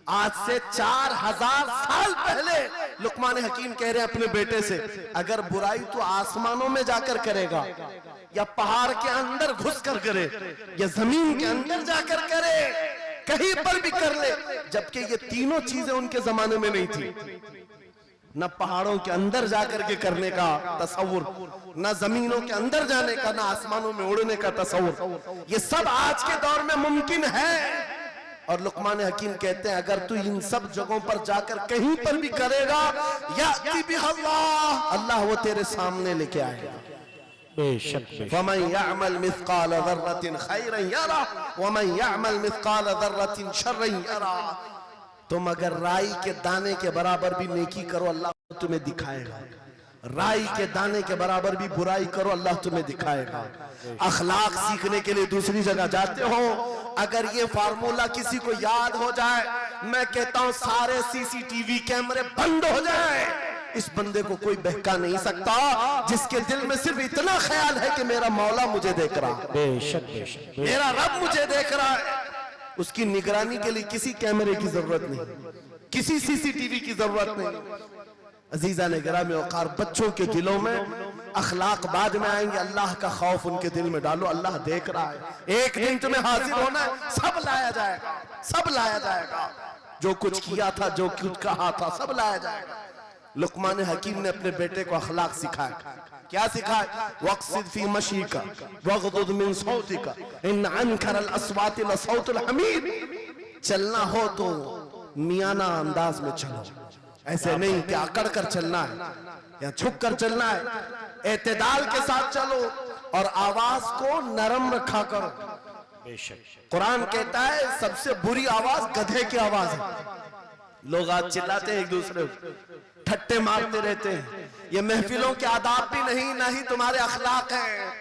आज से 4000 साल पहले लुकमान हकीम कह रहे हैं अपने बेटे से, अगर बुराई तो आसमानों में जाकर करेगा, या पहाड़ के अंदर घुस कर करे, या जमीन के अंदर जाकर करे, कहीं पर भी कर ले। जबकि ये तीनों चीजें उनके जमाने में नहीं थी। न पहाड़ों के अंदर जाकर के करने का तसव्वुर, न जमीनों के अंदर जाने का, न आसमानों में उड़ने का तसव्वुर। ये सब आज के दौर में मुमकिन है। और लुकमान हकीम कहते हैं, अगर तू इन सब जगहों पर जाकर कहीं पर भी करेगा, याती बिहल्लाह, अल्लाह वो तेरे सामने लेके आएगा। फमन यअमल मिस्काल ज़र्रतिन खैरन यरा वमन यअमल मिस्काल ज़र्रतिन शर्रन यरा। तुम अगर राई के दाने के बराबर भी नेकी करो, अल्लाह तुम्हें दिखाएगा। राई के दाने के बराबर भी बुराई करो, अल्लाह तुम्हें दिखाएगा। अखलाक सीखने के लिए दूसरी जगह जाते हो, अगर ये फार्मूला किसी को याद हो जाए, मैं कहता हूं सारे सीसीटीवी कैमरे बंद हो जाए, इस बंदे को कोई बहका नहीं सकता, जिसके दिल में सिर्फ इतना ख्याल है कि मेरा मौला मुझे देख रहा है, बेशक मेरा रब मुझे देख रहा है। उसकी निगरानी के लिए किसी कैमरे की जरूरत नहीं, किसी सीसीटीवी की जरूरत नहीं। अजीजा ने गिरामी औकार, बच्चों के दिलों में अखलाक बाद में आएंगे, अल्लाह का खौफ उनके दिल में डालो, अल्लाह देख रहा है। एक दिन तुम्हें हाजिर होना है, सब लाया जाएगा, सब लाया जाएगा। जो कुछ किया था, जो कुछ कहा था, सब लाया जाएगा। लुकमान हकीम ने अपने बेटे को अखलाक सिखाया। क्या सिखाया? वक़्सिद फी मशीका वग़दुद मिन सौतिका इन अनकरल अस्वाति लसौतुल हमीर। चलना हो तो मियाना अंदाज में चलो, ऐसे नहीं कि अकड़ कर चलना है या झुक कर चलना है। एतदाल के साथ चलो और आवाज को नरम रखा करो। कुरान कहता है सबसे बुरी आवाज गधे की आवाज है। लोग आज चिल्लाते हैं, एक दूसरे ठट्टे मारते रहते हैं। ये महफिलों के आदाब भी नहीं, ना ही तुम्हारे अखलाक हैं।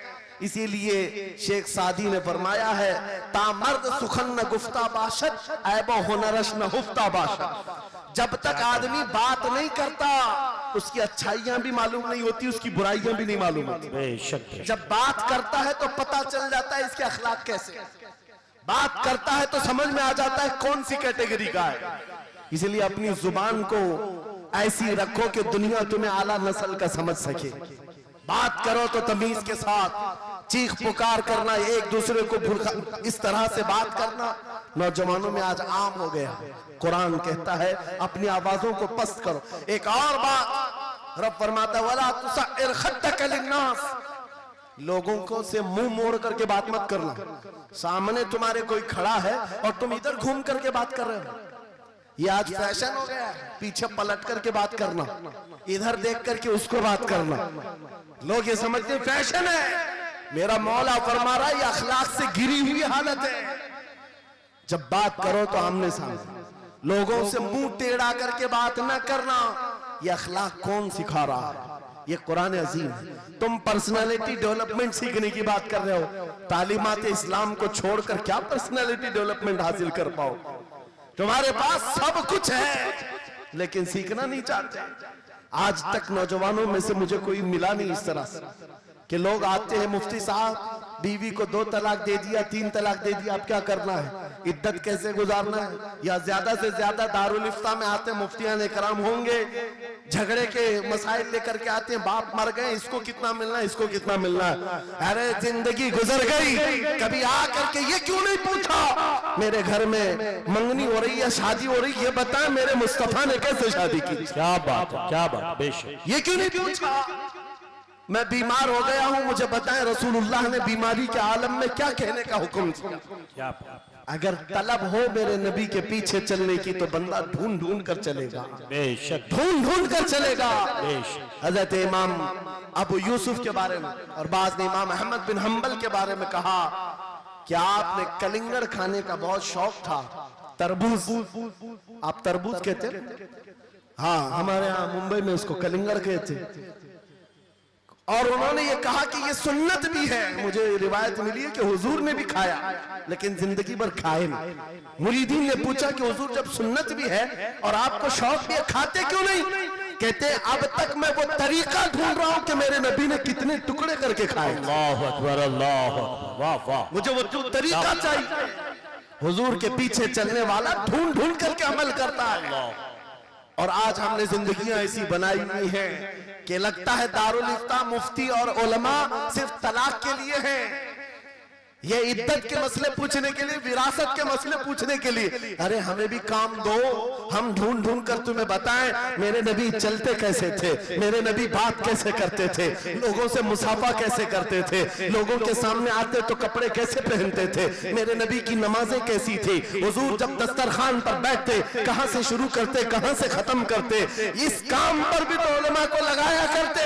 इसीलिए शेख सादी ने फरमाया है, तामर्द सुखन न गुफ्ता बाशद ऐबो हुनरश न हुफ्ता बाशद। जब तक आदमी बात नहीं करता, उसकी अच्छाइयां भी मालूम नहीं होती, उसकी बुराइयां भी नहीं मालूम होती। जब बात करता है तो पता चल जाता है इसके अखलाक कैसे। बात करता है तो समझ में आ जाता है कौन सी कैटेगरी का है। इसलिए अपनी जुबान को ऐसी रखो कि दुनिया तुम्हें आला नस्ल का समझ सके। बात करो तो तमीज के साथ, चीख पुकार करना, एक दूसरे को इस तरह से बात करना नौजवानों में आज आम हो गया। कुरान कहता है अपनी आवाजों को पस्त करो। एक और बात रब फरमाता है, वला तुसइर खद्दक लिन्नास, लोगों को से मुंह मोड़ करके बात मत करना। सामने तुम्हारे कोई खड़ा है और तुम इधर घूम करके बात कर रहे हो, ये आज फैशन हो गया है। पीछे पलट करके बात करना, इधर देख करके उसको बात करना, लोग ये समझते हैं फैशन है। मेरा मौला फरमा रहा है ये अखलाक से गिरी हुई हालत है। जब बात करो तो आमने सामने, लोगों से मुंह टेढ़ा करके बात न करना। ये अखलाक कौन सिखा रहा है? ये कुरान अजीम है। तुम पर्सनालिटी डेवलपमेंट सीखने की बात कर रहे हो, तालीमात इस्लाम को छोड़कर क्या पर्सनालिटी डेवलपमेंट हासिल कर पाओ? तुम्हारे पास सब कुछ है लेकिन सीखना नहीं चाहते। आज तक नौजवानों में से मुझे कोई मिला नहीं इस तरह से कि लोग आते हैं, मुफ्ती साहब बीवी को 2 तलाक दे दिया, 3 तलाक दे दिया, अब क्या करना है, इद्दत कैसे गुजारना है? या ज्यादा से ज्यादा दारुल इफ्ता में आते हैं, मुफ्तियान इकराम होंगे, झगड़े के मसाइल लेकर के आते हैं, बाप मर गए, इसको कितना मिलना है, इसको कितना मिलना है। अरे जिंदगी गुजर गई, कभी आ करके ये क्यों नहीं पूछा मेरे घर में मंगनी हो रही है, शादी हो रही, ये बताएं मेरे मुस्तफा ने कैसे शादी की? क्या बात है, क्या बात, बेशक। ये क्यों नहीं पूछा? मैं बीमार हो गया हूं, मुझे बताएं रसूलुल्लाह ने बीमारी के आलम में क्या कहने का हुक्म दिया? क्या बात, अगर तलब हो मेरे नबी के पीछे चलने की तो बंदा ढूंढ ढूंढ कर चलेगा, बेशक, ढूंढ ढूंढ कर चलेगा। बेशक। हजरत इमाम अबू यूसुफ के बारे में और बाद में इमाम अहमद बिन हम्बल के बारे में कहा कि आपने कलिंगड़ खाने का बहुत शौक था, तरबूज, आप तरबूज कहते हैं? हाँ, हमारे यहाँ मुंबई में उसको कलिंगड़ कहते। और उन्होंने ये कहा कि ये सुन्नत भी है। मुझे रिवायत मिली है कि हुजूर ने भी खाया लेकिन जिंदगी भर खाए नहीं। मुरीदीन ने पूछा कि हुजूर जब सुन्नत भी है और आपको शौक भी है, खाते क्यों नहीं? कहते अब तक मैं वो तरीका ढूंढ रहा हूं कि मेरे नबी ने कितने टुकड़े करके खाए। अल्लाह अकबर, अल्लाह अकबर, वाह वाह। मुझे वो तरीका चाहिए। हुजूर के पीछे चलने वाला ढूंढ ढूंढ करके अमल करता है। और आज हमने जिंदगियां ऐसी बनाई हुई हैं कि लगता है दारुल इफ्ता, मुफ्ती और उलमा सिर्फ तलाक के लिए हैं, ये इद्दत के मसले पूछने के लिए, विरासत के मसले पूछने के लिए। अरे हमें भी काम दो, हम ढूंढ ढूंढ कर तुम्हें बताएं मेरे नबी चलते कैसे थे, मेरे नबी बात कैसे करते थे, लोगों से मुसाफा कैसे करते थे, लोगों के सामने आते तो कपड़े कैसे पहनते थे, मेरे नबी की नमाजें कैसी थी, हुजूर जब दस्तरखान पर बैठते कहां से शुरू करते कहां से खत्म करते। इस काम पर भी तो उलमा को लगाया करते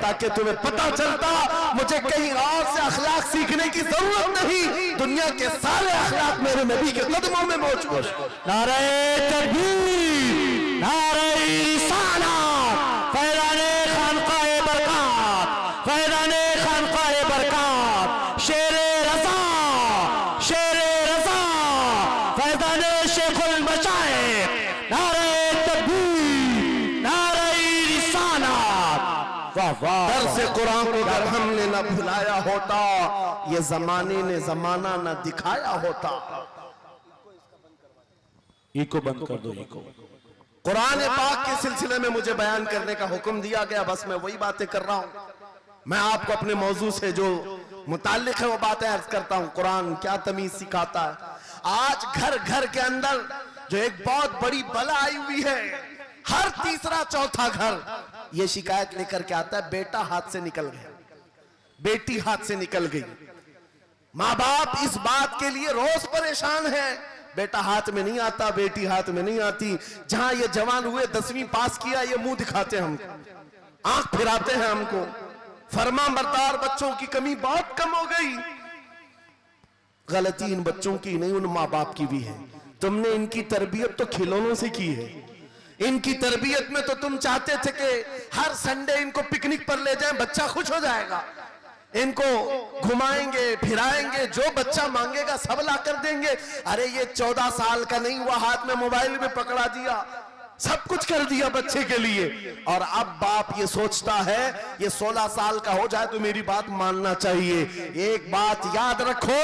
ताकि तुम्हें पता चलता मुझे कहीं और से अखलाक सीखने की जरूरत नहीं, दुनिया के सारे अखलाक मेरे नबी के कदमों में मौजूद। नारे तकबीर, नारे रिसालत, फैज़ाने खानकाए बरकत, फैज़ाने खानकाए बरकत, शेरे रज़ा, शेरे रज़ा, फैज़ाने शेखुल मशाइख, नारे तकबीर, नारे रिसालत, वाह वाह। दर्स कुरान को अगर हमने न भुलाया होता, ये जमाने ने जमाना न दिखाया होता। इको बंद कर दो, इको। कुरान पाक के सिलसिले में मुझे बयान करने का हुक्म दिया गया, बस मैं वही बातें कर रहा हूं। मैं आपको अपने मौजू से जो मुताल्लिक है वो बातें अर्ज करता हूं। कुरान क्या तमीज सिखाता है। आज घर घर के अंदर जो एक बहुत बड़ी बला आई हुई है, हर तीसरा चौथा घर ये शिकायत लेकर के आता है बेटा हाथ से निकल गया, बेटी हाथ से निकल गई। माँ बाप इस बात के लिए रोज परेशान है, बेटा हाथ में नहीं आता, बेटी हाथ में नहीं आती। जहां ये जवान हुए 10वीं पास किया, ये मुंह दिखाते हैं हमको, आंख फिराते हैं हमको। फरमा बरदार बच्चों की कमी बहुत कम हो गई। गलती इन बच्चों की नहीं, उन माँ बाप की भी है। तुमने इनकी तरबियत तो खिलौनों से की है। इनकी तरबियत में तो तुम चाहते थे कि हर संडे इनको पिकनिक पर ले जाएं, बच्चा खुश हो जाएगा, इनको घुमाएंगे फिराएंगे, जो बच्चा मांगेगा सब ला कर देंगे। अरे ये 14 साल का नहीं हुआ, हाथ में मोबाइल में पकड़ा दिया, सब कुछ कर दिया बच्चे के लिए। और अब बाप ये सोचता है ये 16 साल का हो जाए तो मेरी बात मानना चाहिए। एक बात याद रखो,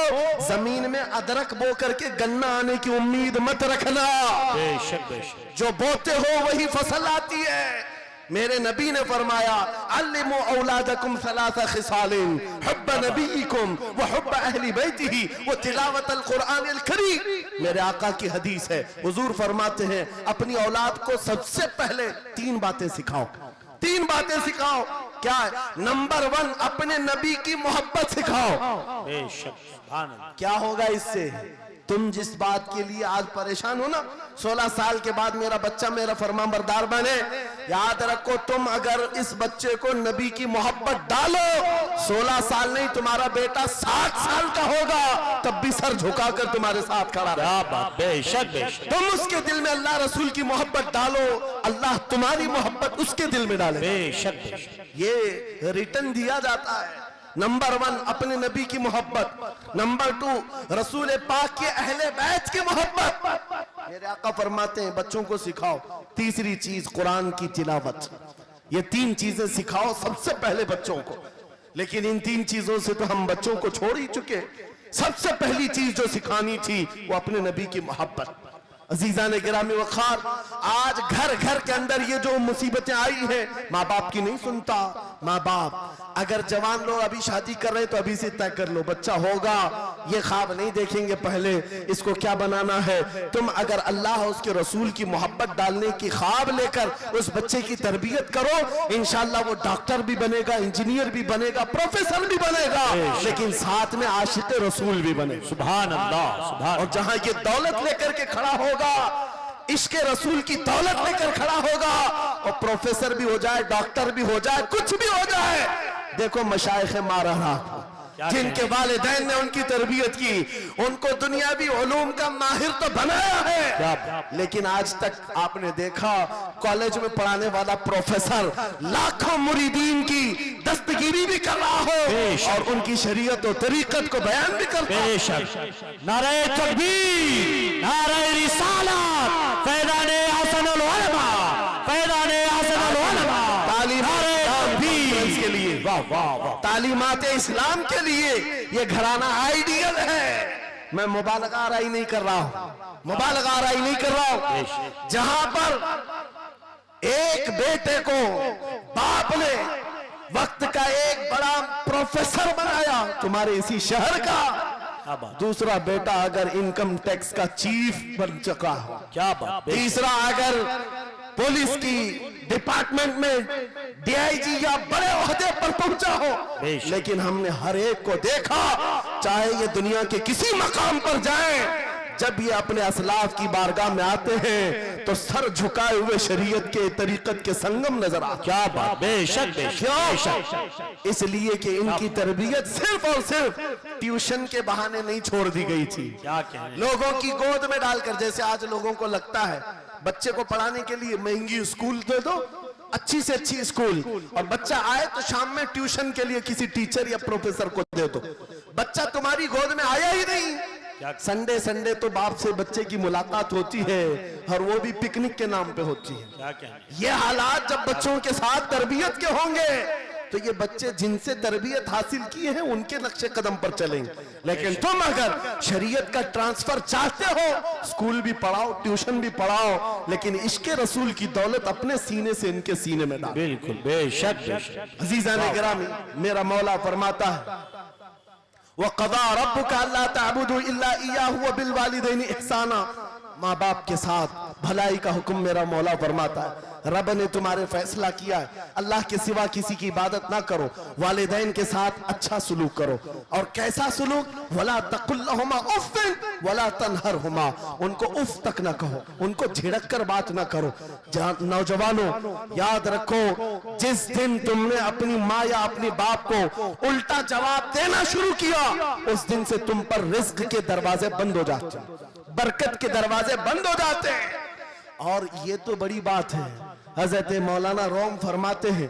जमीन में अदरक बो करके गन्ना आने की उम्मीद मत रखना। बेशक बेशक, जो बोते हो वही फसल आती है। मेरे नबी ने फरमाया अल्लिमू औलादकुम सलासा खिसालिन हुब्ब नबीकुम व हुब्ब अहली बैतिही व तिलावतल कुरानिल करीम। मेरे आका की हदीस है, हुजूर फरमाते हैं अपनी औलाद को सबसे पहले 3 बातें सिखाओ, 3 बातें सिखाओ। क्या है? नंबर 1 अपने नबी की मोहब्बत सिखाओ। बेशक, सुभान अल्लाह। क्या होगा इससे? तुम जिस बात के लिए आज परेशान हो ना, 16 साल के बाद मेरा बच्चा मेरा फरमाबरदार बने, याद रखो तुम अगर इस बच्चे को नबी की मोहब्बत डालो, 16 साल नहीं तुम्हारा बेटा 60 साल का होगा तब भी सर झुकाकर तुम्हारे साथ खड़ा रहेगा। बेशक बेशक। तुम उसके दिल में अल्लाह रसूल की मोहब्बत डालो, अल्लाह तुम्हारी मोहब्बत उसके दिल में डाले। बेशक बेशक। ये रिटर्न दिया जाता है। नंबर 1 अपने नबी की मोहब्बत, नंबर 2 रसूल पाक के अहले बैत की मोहब्बत। मेरे आका फरमाते हैं बच्चों को सिखाओ, तीसरी चीज कुरान की तिलावत। ये 3 चीजें सिखाओ सबसे पहले बच्चों को। लेकिन इन 3 चीजों से तो हम बच्चों को छोड़ ही चुके। सबसे पहली चीज जो सिखानी थी वो अपने नबी की मोहब्बत। अजीजा ने गिरामी वखार, आज घर घर के अंदर ये जो मुसीबतें आई हैं, माँ बाप की नहीं सुनता। माँ बाप अगर जवान लोग अभी शादी कर रहे तो अभी से तय कर लो, बच्चा होगा, ये ख्वाब नहीं देखेंगे पहले इसको क्या बनाना है। तुम अगर अल्लाह उसके रसूल की मोहब्बत डालने की ख्वाब लेकर उस बच्चे की तरबियत करो, इंशाल्लाह वो डॉक्टर भी बनेगा, इंजीनियर भी बनेगा, प्रोफेसर भी बनेगा, लेकिन साथ में आशिक रसूल भी बनेगा। सुभान अल्लाह सुभान। और जहां ये दौलत लेकर के खड़ा होगा, इश्क़ रसूल की दौलत लेकर खड़ा होगा, और प्रोफेसर भी हो जाए, डॉक्टर भी हो जाए, कुछ भी हो जाए, देखो मशाइख मारहा जिनके वालिदैन ने उनकी तरबियत की, उनको दुनियावी उलूम का माहिर तो बनाया है, लेकिन आज तक आपने देखा कॉलेज में पढ़ाने वाला प्रोफेसर लाखों मुरीदीन की दस्तगिरी भी कर रहा हो और उनकी शरीयत और तरीकत को बयान भी करता है। नारे तकबीर, नारे रिसालत, फैज़ाने हसनुल उलमा, फैज़ाने हसनुल उलमा। के लिए वाह वाह वाह, तालीमात इस्लाम के लिए ये घराना आइडियल है। मैं मुबालगा आराई नहीं कर रहा हूं, मुबालगा आराई नहीं कर रहा हूं। जहां पर एक बेटे को बाप ने वक्त का एक बड़ा प्रोफेसर बनाया तुम्हारे इसी शहर का, दूसरा बेटा अगर इनकम टैक्स का चीफ बन चुका हो, क्या बात, तीसरा अगर पुलिस की डिपार्टमेंट में डीआईजी या बड़े ओहदे पर पहुंचा हो, लेकिन हमने हर एक को देखा, चाहे ये दुनिया के किसी मकाम पर जाएं, जब ये अपने असलाफ की बारगाह में आते हैं तो सर झुकाए हुए शरीयत के तरीकत के संगम नजर आते। क्या बात, बेशक क्यों? इसलिए कि इनकी तरबियत सिर्फ और सिर्फ ट्यूशन के बहाने नहीं छोड़ दी गई थी, क्या कहने, लोगों की गोद में डालकर। जैसे आज लोगों को लगता है बच्चे को पढ़ाने के लिए महंगी स्कूल दे दो, अच्छी से अच्छी स्कूल, और बच्चा आए तो शाम में ट्यूशन के लिए किसी टीचर या प्रोफेसर को दे दो। बच्चा तुम्हारी गोद में आया ही नहीं। संडे संडे तो बाप से बच्चे की मुलाकात होती है, और वो भी पिकनिक के नाम पे होती है। ये हालात जब बच्चों के साथ तरबियत के होंगे तो ये बच्चे जिनसे तरबियत हासिल किए हैं उनके नक्शे कदम पर चलेंगे। लेकिन तुम अगर शरीयत का ट्रांसफर चाहते हो, स्कूल भी पढ़ाओ, ट्यूशन भी पढ़ाओ, लेकिन इश्क़ रसूल की दौलत अपने सीने से इनके सीने में डालो। बिल्कुल बेशक बेशक। अजीज़ान गिरामी, मेरा मौला फरमाता है वक़ज़ा रब्बुका अल्ला तअबुदू इल्ला इय्याहु व बिल वालिदैनि इहसाना। माँ बाप के साथ भलाई का हुक्म मेरा मौला फरमाता है। रब ने तुम्हारे फैसला किया है अल्लाह के सिवा किसी की इबादत ना करो, वालिदैन के साथ अच्छा सुलूक करो। और कैसा सुलूक? वला तकुल्लहुमा उफ़्फ़िन वला तनहरहुमा, उनको उफ तक ना कहो, उनको झिड़क कर बात ना करो। नौजवानों याद रखो, जिस दिन तुमने अपनी माँ या अपने बाप को उल्टा जवाब देना शुरू किया, उस दिन से तुम पर रिज्क के दरवाजे बंद हो जाते हैं, बरकत के दरवाजे बंद हो जाते हैं। और ये तो बड़ी बात है, हजरत मौलाना रोम फरमाते हैं,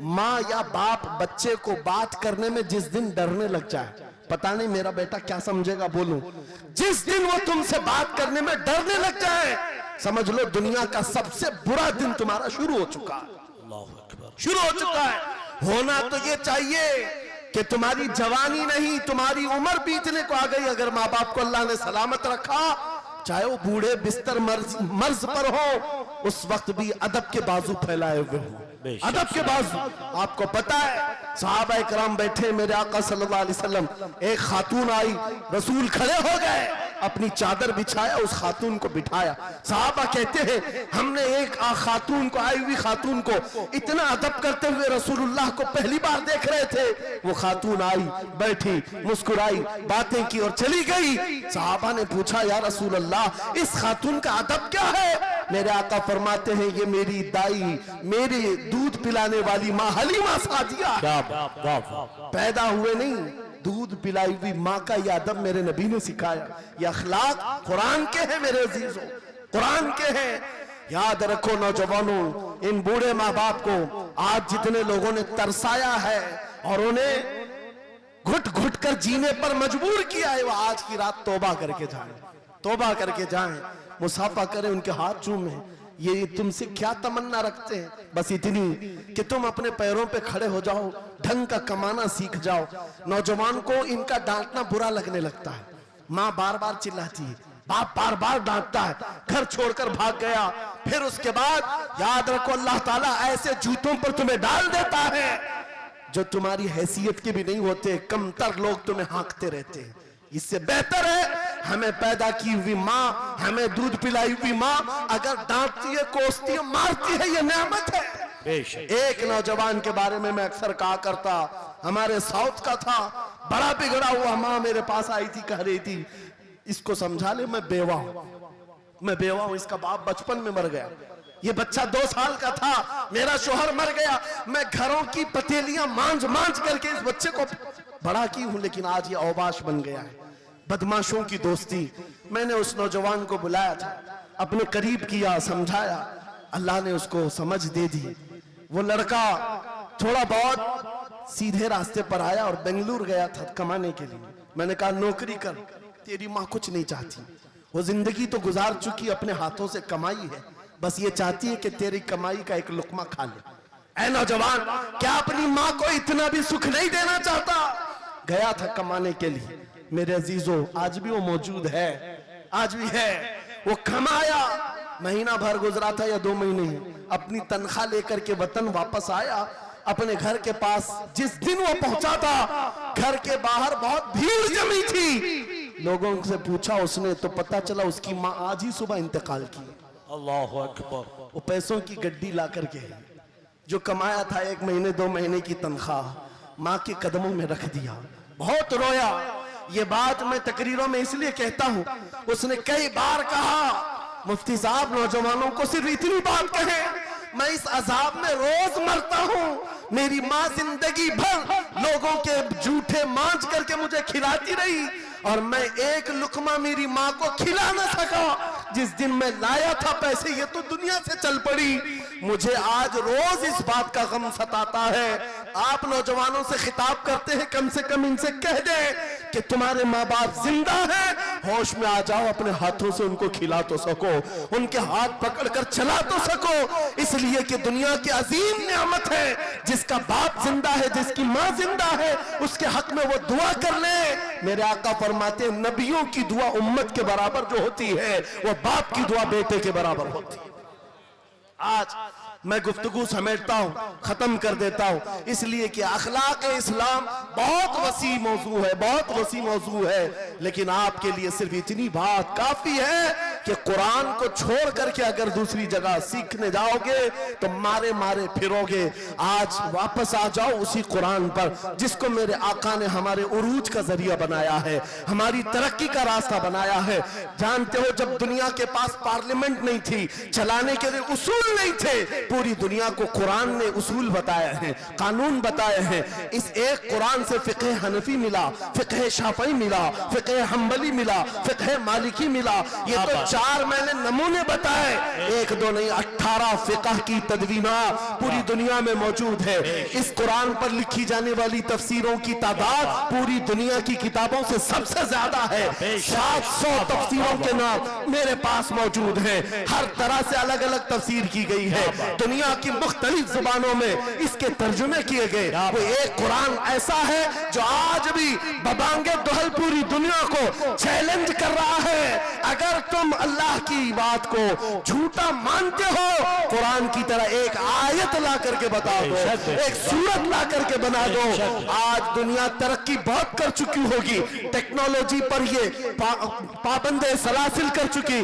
माँ या बाप बच्चे को बात करने में जिस दिन डरने लग जाए, पता नहीं मेरा बेटा क्या समझेगा बोलूं, जिस दिन वो तुमसे बात करने में डरने लग जाए, समझ लो दुनिया का सबसे बुरा दिन तुम्हारा शुरू हो चुका है, शुरू हो चुका है। होना तो ये चाहिए कि तुम्हारी जवानी नहीं, तुम्हारी उम्र बीतने को आ गई, अगर माँ बाप को अल्लाह ने सलामत रखा, चाहे वो बूढ़े बिस्तर मर्ज पर हो, उस वक्त भी अदब के बाजू फैलाए हुए हो, अदब के बाजू। आपको पता है सहाबा इकराम बैठे, मेरे आका सल्लल्लाहु अलैहि वसल्लम, एक खातून आई, रसूल खड़े हो गए, अपनी चादर बिछाया, उस खातून को बिठाया। साहबा कहते हैं हमने एक खातून को, आई हुई खातून को इतना अदब करते हुए रसूलुल्लाह को पहली बार देख रहे थे। वो खातून आई, बैठी, मुस्कुराई, बातें की और चली गई। साहबा ने पूछा या रसूलल्लाह इस खातून का अदब क्या है? मेरे आका फरमाते हैं ये मेरी दाई, मेरे दूध पिलाने वाली माँ हलीमा सादिया। पैदा हुए नहीं, दूध पिलाई हुई माँ का यह अदब मेरे नबी ने सिखाया। ये अखलाक कुरान के हैं मेरे अजीजों, कुरान के हैं। याद रखो नौजवानों, इन बूढ़े माँ बाप को आज जितने लोगों ने तरसाया है और उन्हें घुट घुट कर जीने पर मजबूर किया है, वो आज की रात तौबा करके जाएं, तौबा करके जाएं, मुसाफा करें, उनके हाथ चूमें। ये तुमसे क्या तमन्ना रखते हैं? बस इतनी कि तुम अपने पैरों पे खड़े हो जाओ, ढंग का कमाना सीख जाओ। नौजवान को इनका डांटना बुरा लगने लगता है। माँ बार बार चिल्लाती है, बाप बार बार डांटता है, घर छोड़कर भाग गया। फिर उसके बाद याद रखो अल्लाह ताला ऐसे जूतों पर तुम्हें डाल देता है जो तुम्हारी हैसियत के भी नहीं होते, कमतर लोग तुम्हें हाँकते रहते हैं। इससे बेहतर है हमें पैदा की हुई माँ, हमें दूध पिलाई हुई माँ अगर डांटती है, कोसती है, मारती है, ये नेमत है। एक नौजवान के बारे में मैं अक्सर कहा करता, हमारे साउथ का था, बड़ा बिगड़ा हुआ। माँ मेरे पास आई थी, कह रही थी इसको समझा ले, मैं बेवा हूं, मैं बेवा हूं, इसका बाप बचपन में मर गया, ये बच्चा 2 साल का था, मेरा शोहर मर गया, मैं घरों की पतेलियां मांझ मांझ करके इस बच्चे को बड़ा की हूं, लेकिन आज ये औबाश बन गया है। बदमाशों की दोस्ती। मैंने उस नौजवान को बुलाया था, अपने करीब किया, समझाया, अल्लाह ने उसको समझ दे दी। वो लड़का थोड़ा बहुत सीधे रास्ते पर आया और बेंगलुरु गया था कमाने के लिए। मैंने कहा नौकरी कर, तेरी माँ कुछ नहीं चाहती, वो जिंदगी तो गुजार चुकी, अपने हाथों से कमाई है, बस ये चाहती है कि तेरी कमाई का एक लुकमा खा ले। ऐ नौजवान, क्या अपनी माँ को इतना भी सुख नहीं देना चाहता? गया था कमाने के लिए। मेरे अजीजों, आज भी वो मौजूद है, आज भी है। वो कमाया, महीना भर गुजरा था या 2 महीने, अपनी तनख्वाह लेकर के वतन वापस आया। अपने घर के पास जिस दिन वो पहुंचा था, घर के बाहर बहुत भीड़ जमी थी। लोगों से पूछा उसने तो पता चला उसकी माँ आज ही सुबह इंतकाल की। अल्लाहु अकबर। वो पैसों की गड्डी ला करके जो कमाया था 1 महीने 2 महीने की तनख्वाह माँ के कदमों में रख दिया। बहुत रोया। ये बात मैं तकरीरों में इसलिए कहता हूँ, उसने कई बार कहा मुफ्ती साहब नौजवानों को सिर्फ इतनी बात कहे, मैं इस अजाब में रोज मरता हूँ। मेरी माँ जिंदगी भर लोगों के जूठे मांझ करके मुझे खिलाती रही और मैं एक लुकमा मेरी माँ को खिला न सका। जिस दिन मैं लाया था पैसे, ये तो दुनिया से चल पड़ी। मुझे आज रोज इस बात का गम सताता है। आप नौजवानों से खिताब करते हैं, कम से कम इनसे कह दें कि तुम्हारे माँ बाप जिंदा हैं, होश में आ जाओ, अपने हाथों से उनको खिला तो सको, उनके हाथ पकड़कर चला तो सको, इसलिए कि दुनिया की अजीम नेमत है। जिसका बाप जिंदा है, जिसकी माँ जिंदा है, उसके हक में वो दुआ कर ले। मेरे आका फरमाते हैं नबियों की दुआ उम्मत के बराबर जो होती है, वो बाप की दुआ बेटे के बराबर होती है। आज मैं गुफ्तगू समेटता हूँ, खत्म कर देता हूँ, इसलिए कि अखलाक इस्लाम बहुत वसी मौजू है, बहुत वसी मौजू है। लेकिन आपके लिए सिर्फ इतनी बात काफी है कि कुरान को छोड़ करके अगर दूसरी जगह सीखने जाओगे तो मारे मारे फिरोगे। आज वापस आ जाओ उसी कुरान पर जिसको मेरे आका ने हमारे उरूज का जरिया बनाया है, हमारी तरक्की का रास्ता बनाया है। जानते हो जब दुनिया के पास पार्लियामेंट नहीं थी, चलाने के लिए उसूल नहीं थे, पूरी दुनिया को कुरान ने उसूल बताए हैं, कानून बताए हैं। इस एक कुरान से फिक़ह हनफी मिला, फिक़ह शाफ़ई मिला, फिक़ह हम्बली मिला, फिक़ह मालिकी मिला। ये तो 4 मैंने नमूने बताए, 1 2 नहीं 18 फिक़ह की तदवीना पूरी दुनिया में मौजूद है। इस कुरान पर लिखी जाने वाली तफसीरों की तादाद पूरी दुनिया की किताबों से सबसे ज्यादा है। 700 तफसीरों के नाम मेरे पास मौजूद है। हर तरह से अलग अलग तफसीर की गई है। दुनिया की मुख्तलिफ जुबानों में इसके तर्जुमे किए गए। वो एक कुरान ऐसा है जो आज भी बबांगे दुहल पूरी दुनिया को चैलेंज कर रहा है। अगर तुम अल्लाह की बात को झूठा मानते हो, कुरान की तरह एक आयत ला करके बता दो, एक सूरत ला करके बना दो। आज दुनिया तरक्की बहुत कर चुकी होगी, टेक्नोलॉजी पर ये पाबंदे सलासिल कर चुकी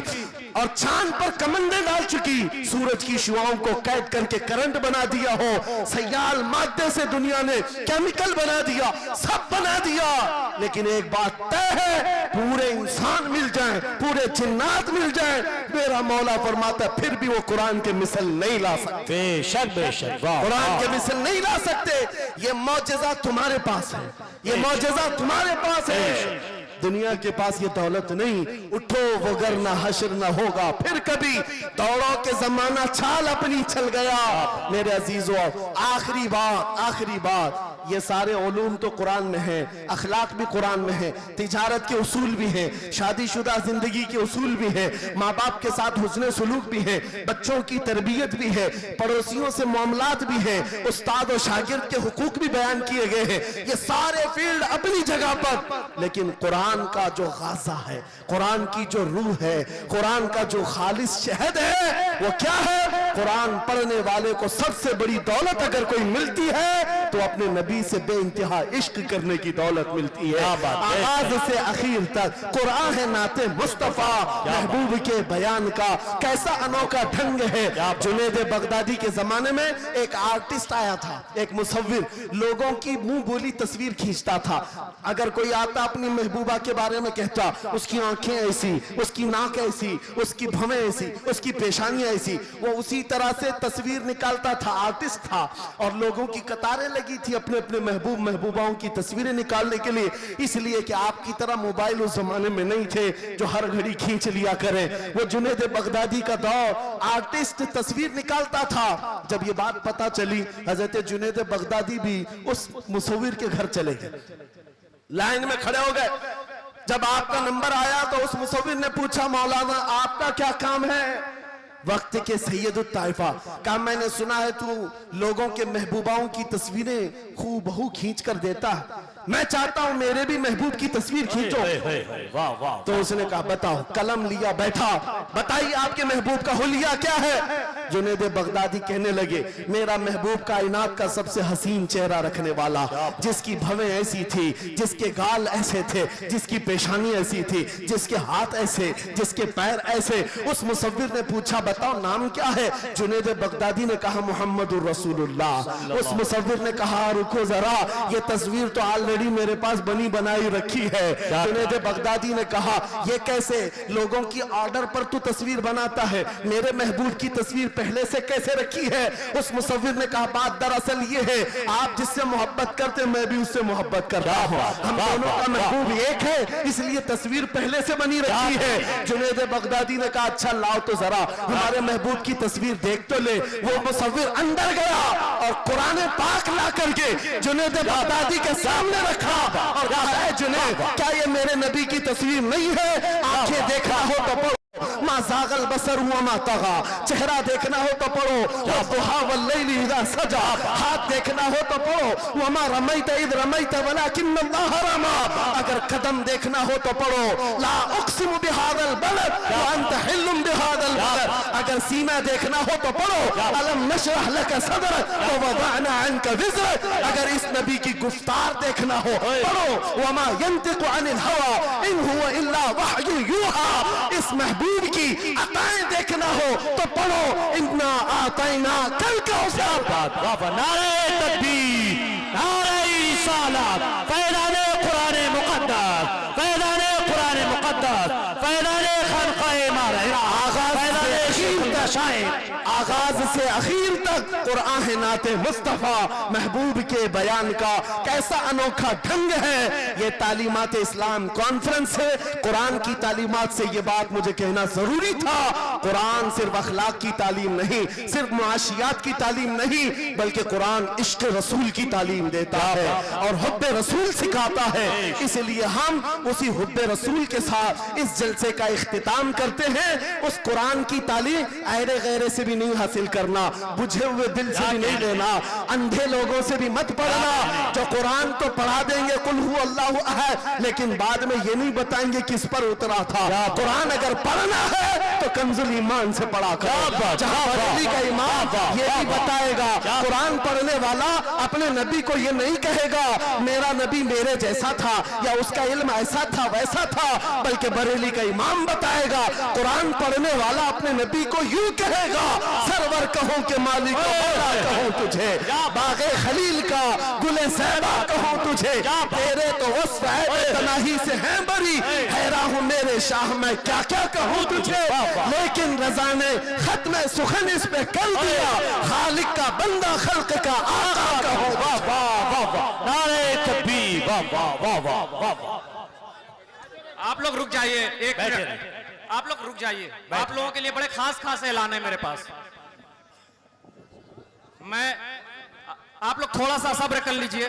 और चांद पर कमंडे डाल चुकी, सूरज की शुआओं को कैद करके करंट बना दिया हो, सयाल मादे से दुनिया ने केमिकल बना दिया, सब बना दिया। लेकिन एक बात तय है, पूरे इंसान मिल जाएं, पूरे जिन्नात मिल जाएं, मेरा मौला फरमाता फिर भी वो कुरान के मिसल नहीं ला सकते। बेशक बेशक, कुरान के मिसल नहीं ला सकते। ये मौजज़ा तुम्हारे पास है, ये मौजज़ा तुम्हारे पास है, दुनिया के पास ये दौलत नहीं। उठो वगरना हश्र न होगा फिर कभी, दौड़ो के जमाना छाल अपनी चल गया। मेरे अजीजों, आखिरी बात, ये सारे उलूम तो कुरान में है, अखलाक भी कुरान में है, तिजारत के उसूल भी हैं, शादीशुदा जिंदगी के उसूल भी है, माँ बाप के साथ हुस्न सुलूक भी है, बच्चों की तरबियत भी है, पड़ोसियों से मामलात भी है, उस्ताद और शागिर्द के हुकूक भी बयान किए गए हैं। ये सारे फील्ड अपनी जगह पर, लेकिन कुरान का जो गाज़ा है, कुरान की जो रूह है, कुरान का जो खालिस शहद है, वो क्या है? कुरान पढ़ने वाले को सबसे बड़ी दौलत अगर कोई मिलती है तो अपने नबी से बेइंतहा इश्क करने की दौलत मिलती है। आगाज से आखिर तक कुरान है नाते मुस्तफा, महबूब के बयान का कैसा अनोखा ढंग है। जुनैद बगदादी के जमाने में एक आर्टिस्ट आया था, एक मुसव्विर, लोगों की मुंह बोली तस्वीर खींचता था। अगर कोई आता अपनी महबूबा के बारे में कहता, उसकी आंखें ऐसी, उसकी नाक ऐसी, उसकी भवें ऐसी, उसकी पेशानियां ऐसी, वो उसी तरह से तस्वीर निकालता था। आर्टिस्ट था और लोगों की कतारें लगी थी अपने अपने महबूब महबूबाओं की तस्वीरें निकालने के लिए, इसलिए कि आपकी तरह मोबाइल उस जमाने में नहीं थे जो हर घड़ी खींच लिया करें। वो जुनैद बगदादी का दौर, आर्टिस्ट तस्वीर निकालता था। जब ये बात पता चली, हजरत जुनैद बगदादी भी उस मुसव्विर के घर चले गए, लाइन में खड़े हो गए। जब आपका नंबर आया तो उस मुसव्विर ने पूछा, मौलाना आपका क्या काम है? वक्त के सैयद ताइफा का, मैंने सुना है तू लोगों के महबूबाओं की तस्वीरें खूबहू खींच कर देता है, मैं चाहता हूं मेरे भी महबूब की तस्वीर खींचो। वाह वाह। तो उसने कहा बताओ, कलम लिया बैठा, बताइए आपके महबूब का हुलिया क्या है? जुनैद बगदादी कहने लगे, मेरा महबूब कायनात का सबसे हसीन चेहरा रखने वाला, जिसकी भवें ऐसी थी, जिसके गाल ऐसे थे, जिसकी पेशानी ऐसी थी, जिसके हाथ ऐसे, जिसके पैर ऐसे। उस मुसव्विर ने पूछा, बताओ नाम क्या है? जुनैद बगदादी ने कहा, मुहम्मदुर रसूलुल्लाह। उस मुसव्विर ने कहा, रुको जरा, ये तस्वीर तो ऑलरेडी मेरे पास बनी बनाई रखी है। जुनैद बगदादी ने कहा, ये कैसे? लोगों की ऑर्डर पर तू तस्वीर बनाता है, मेरे महबूब की तस्वीर पहले से कैसे रखी है? उस मुसव्विर ने कहा, बात दरअसल ये है, आप जिससे मोहब्बत करते मैं भी उससे मोहब्बत कर रहा हूं, हम दोनों का महबूब एक है, इसलिए तस्वीर पहले से बनी रखी है। जुनैद बगदादी ने कहा, अच्छा लाओ तो जरा हमारे महबूब की तस्वीर देख तो ले। वो मुसव्विर अंदर गया और कुरान पाक ला करके जुनैद बगदादी के सामने रखा और कहा, जुनैद क्या ये मेरे नबी की तस्वीर नहीं है? आंखें देखना हो तो पढ़ो, मा ज़ागल बसर हुआ मा तगा, चेहरा देखना हो तो पढ़ो, वद्दुहा वल्लैलि इज़ा सजा, हाथ देखना हो तो पढ़ो, वमा रमैत इज़ रमैत वलाकिन्नल्लाह रमा, अगर कदम देखना हो तो पढ़ो, ला उक़सिमु बिहाज़ल बलद व अंत हिल्लुम बिहाज़ल बलद, अगर सीना देखना हो तो पढ़ो, अलम नशरह लका सदरक व वदअना अन्का विज़रक, अगर इस नबी की गुफ्तार देखना हो पढ़ो, वमा यंतिक़ु अनिल हवा इन हुवा इल्ला वह्यु यूहा, इस महबूब की अताएं देखना हो तो पढ़ो, इन्ना आतैना कल का नारे तकबीर, नारे रिसालत, फैज़ाने कुरान मुक़द्दस, फैज़ाने कुरान मुक़द्दस, फैज़ाने खल्क़े मारह, आगाज से आखिर तक कुरान है नाते मुस्तफा, महबूब के बयान का कैसा अनोखा ढंग है। ये तालीमात इस्लाम कॉन्फ्रेंस है, कुरान की तालीमात से ये बात मुझे कहना जरूरी था। कुरान सिर्फ अखलाक की तालीम नहीं, सिर्फ मुआशियात की तालीम नहीं, बल्कि कुरान इश्क रसूल की तालीम देता है और हुब्बे रसूल सिखाता है। इसलिए हम उसी हुब्बे रसूल के साथ इस जलसे का इख्तिताम करते हैं। उस कुरान की तालीम ऐरे गैरे से भी नहीं हासिल करना, बुझे हुए दिल से भी नहीं लेना, अंधे लोगों से भी मत पढ़ना जो कुरान तो पढ़ा देंगे कुल हु अल्लाहु अहद, लेकिन बाद में ये नहीं बताएंगे किस पर उतरा था। कुरान अगर पढ़ना है तो कंजुल ईमान से पढ़ा करो, जहां बरेली का इमाम ये भी बताएगा कुरान पढ़ने वाला अपने नबी को ये नहीं कहेगा मेरा नबी मेरे जैसा था या उसका इल्म ऐसा था वैसा था, बल्कि बरेली का इमाम बताएगा कुरान पढ़ने वाला अपने नबी को यूं कहेगा सरवर कहूं के मालिक कहूं तुझे, बागे खलील का गुले ज़ैबा कहूं तुझे, तेरे तो वस्फ़ तनाही से हैं बरी, हैरान हूं मेरे शाह मैं क्या क्या कहूं तुझे, लेकिन रज़ा ने खत्म सुखन इस पे कर दिया, खालिक का बंदा खल्क का आका कहूं। वाह वाह वाह वाह, नारे तकबीर, वाह वाह वाह वाह वाह वाह। आप लोग रुक जाइए, एक मिनट, आप लोग रुक जाइए। आप लोगों के लिए बड़े खास खास ऐलान है मेरे पास। आप लोग थोड़ा सा सब्र कर लीजिए।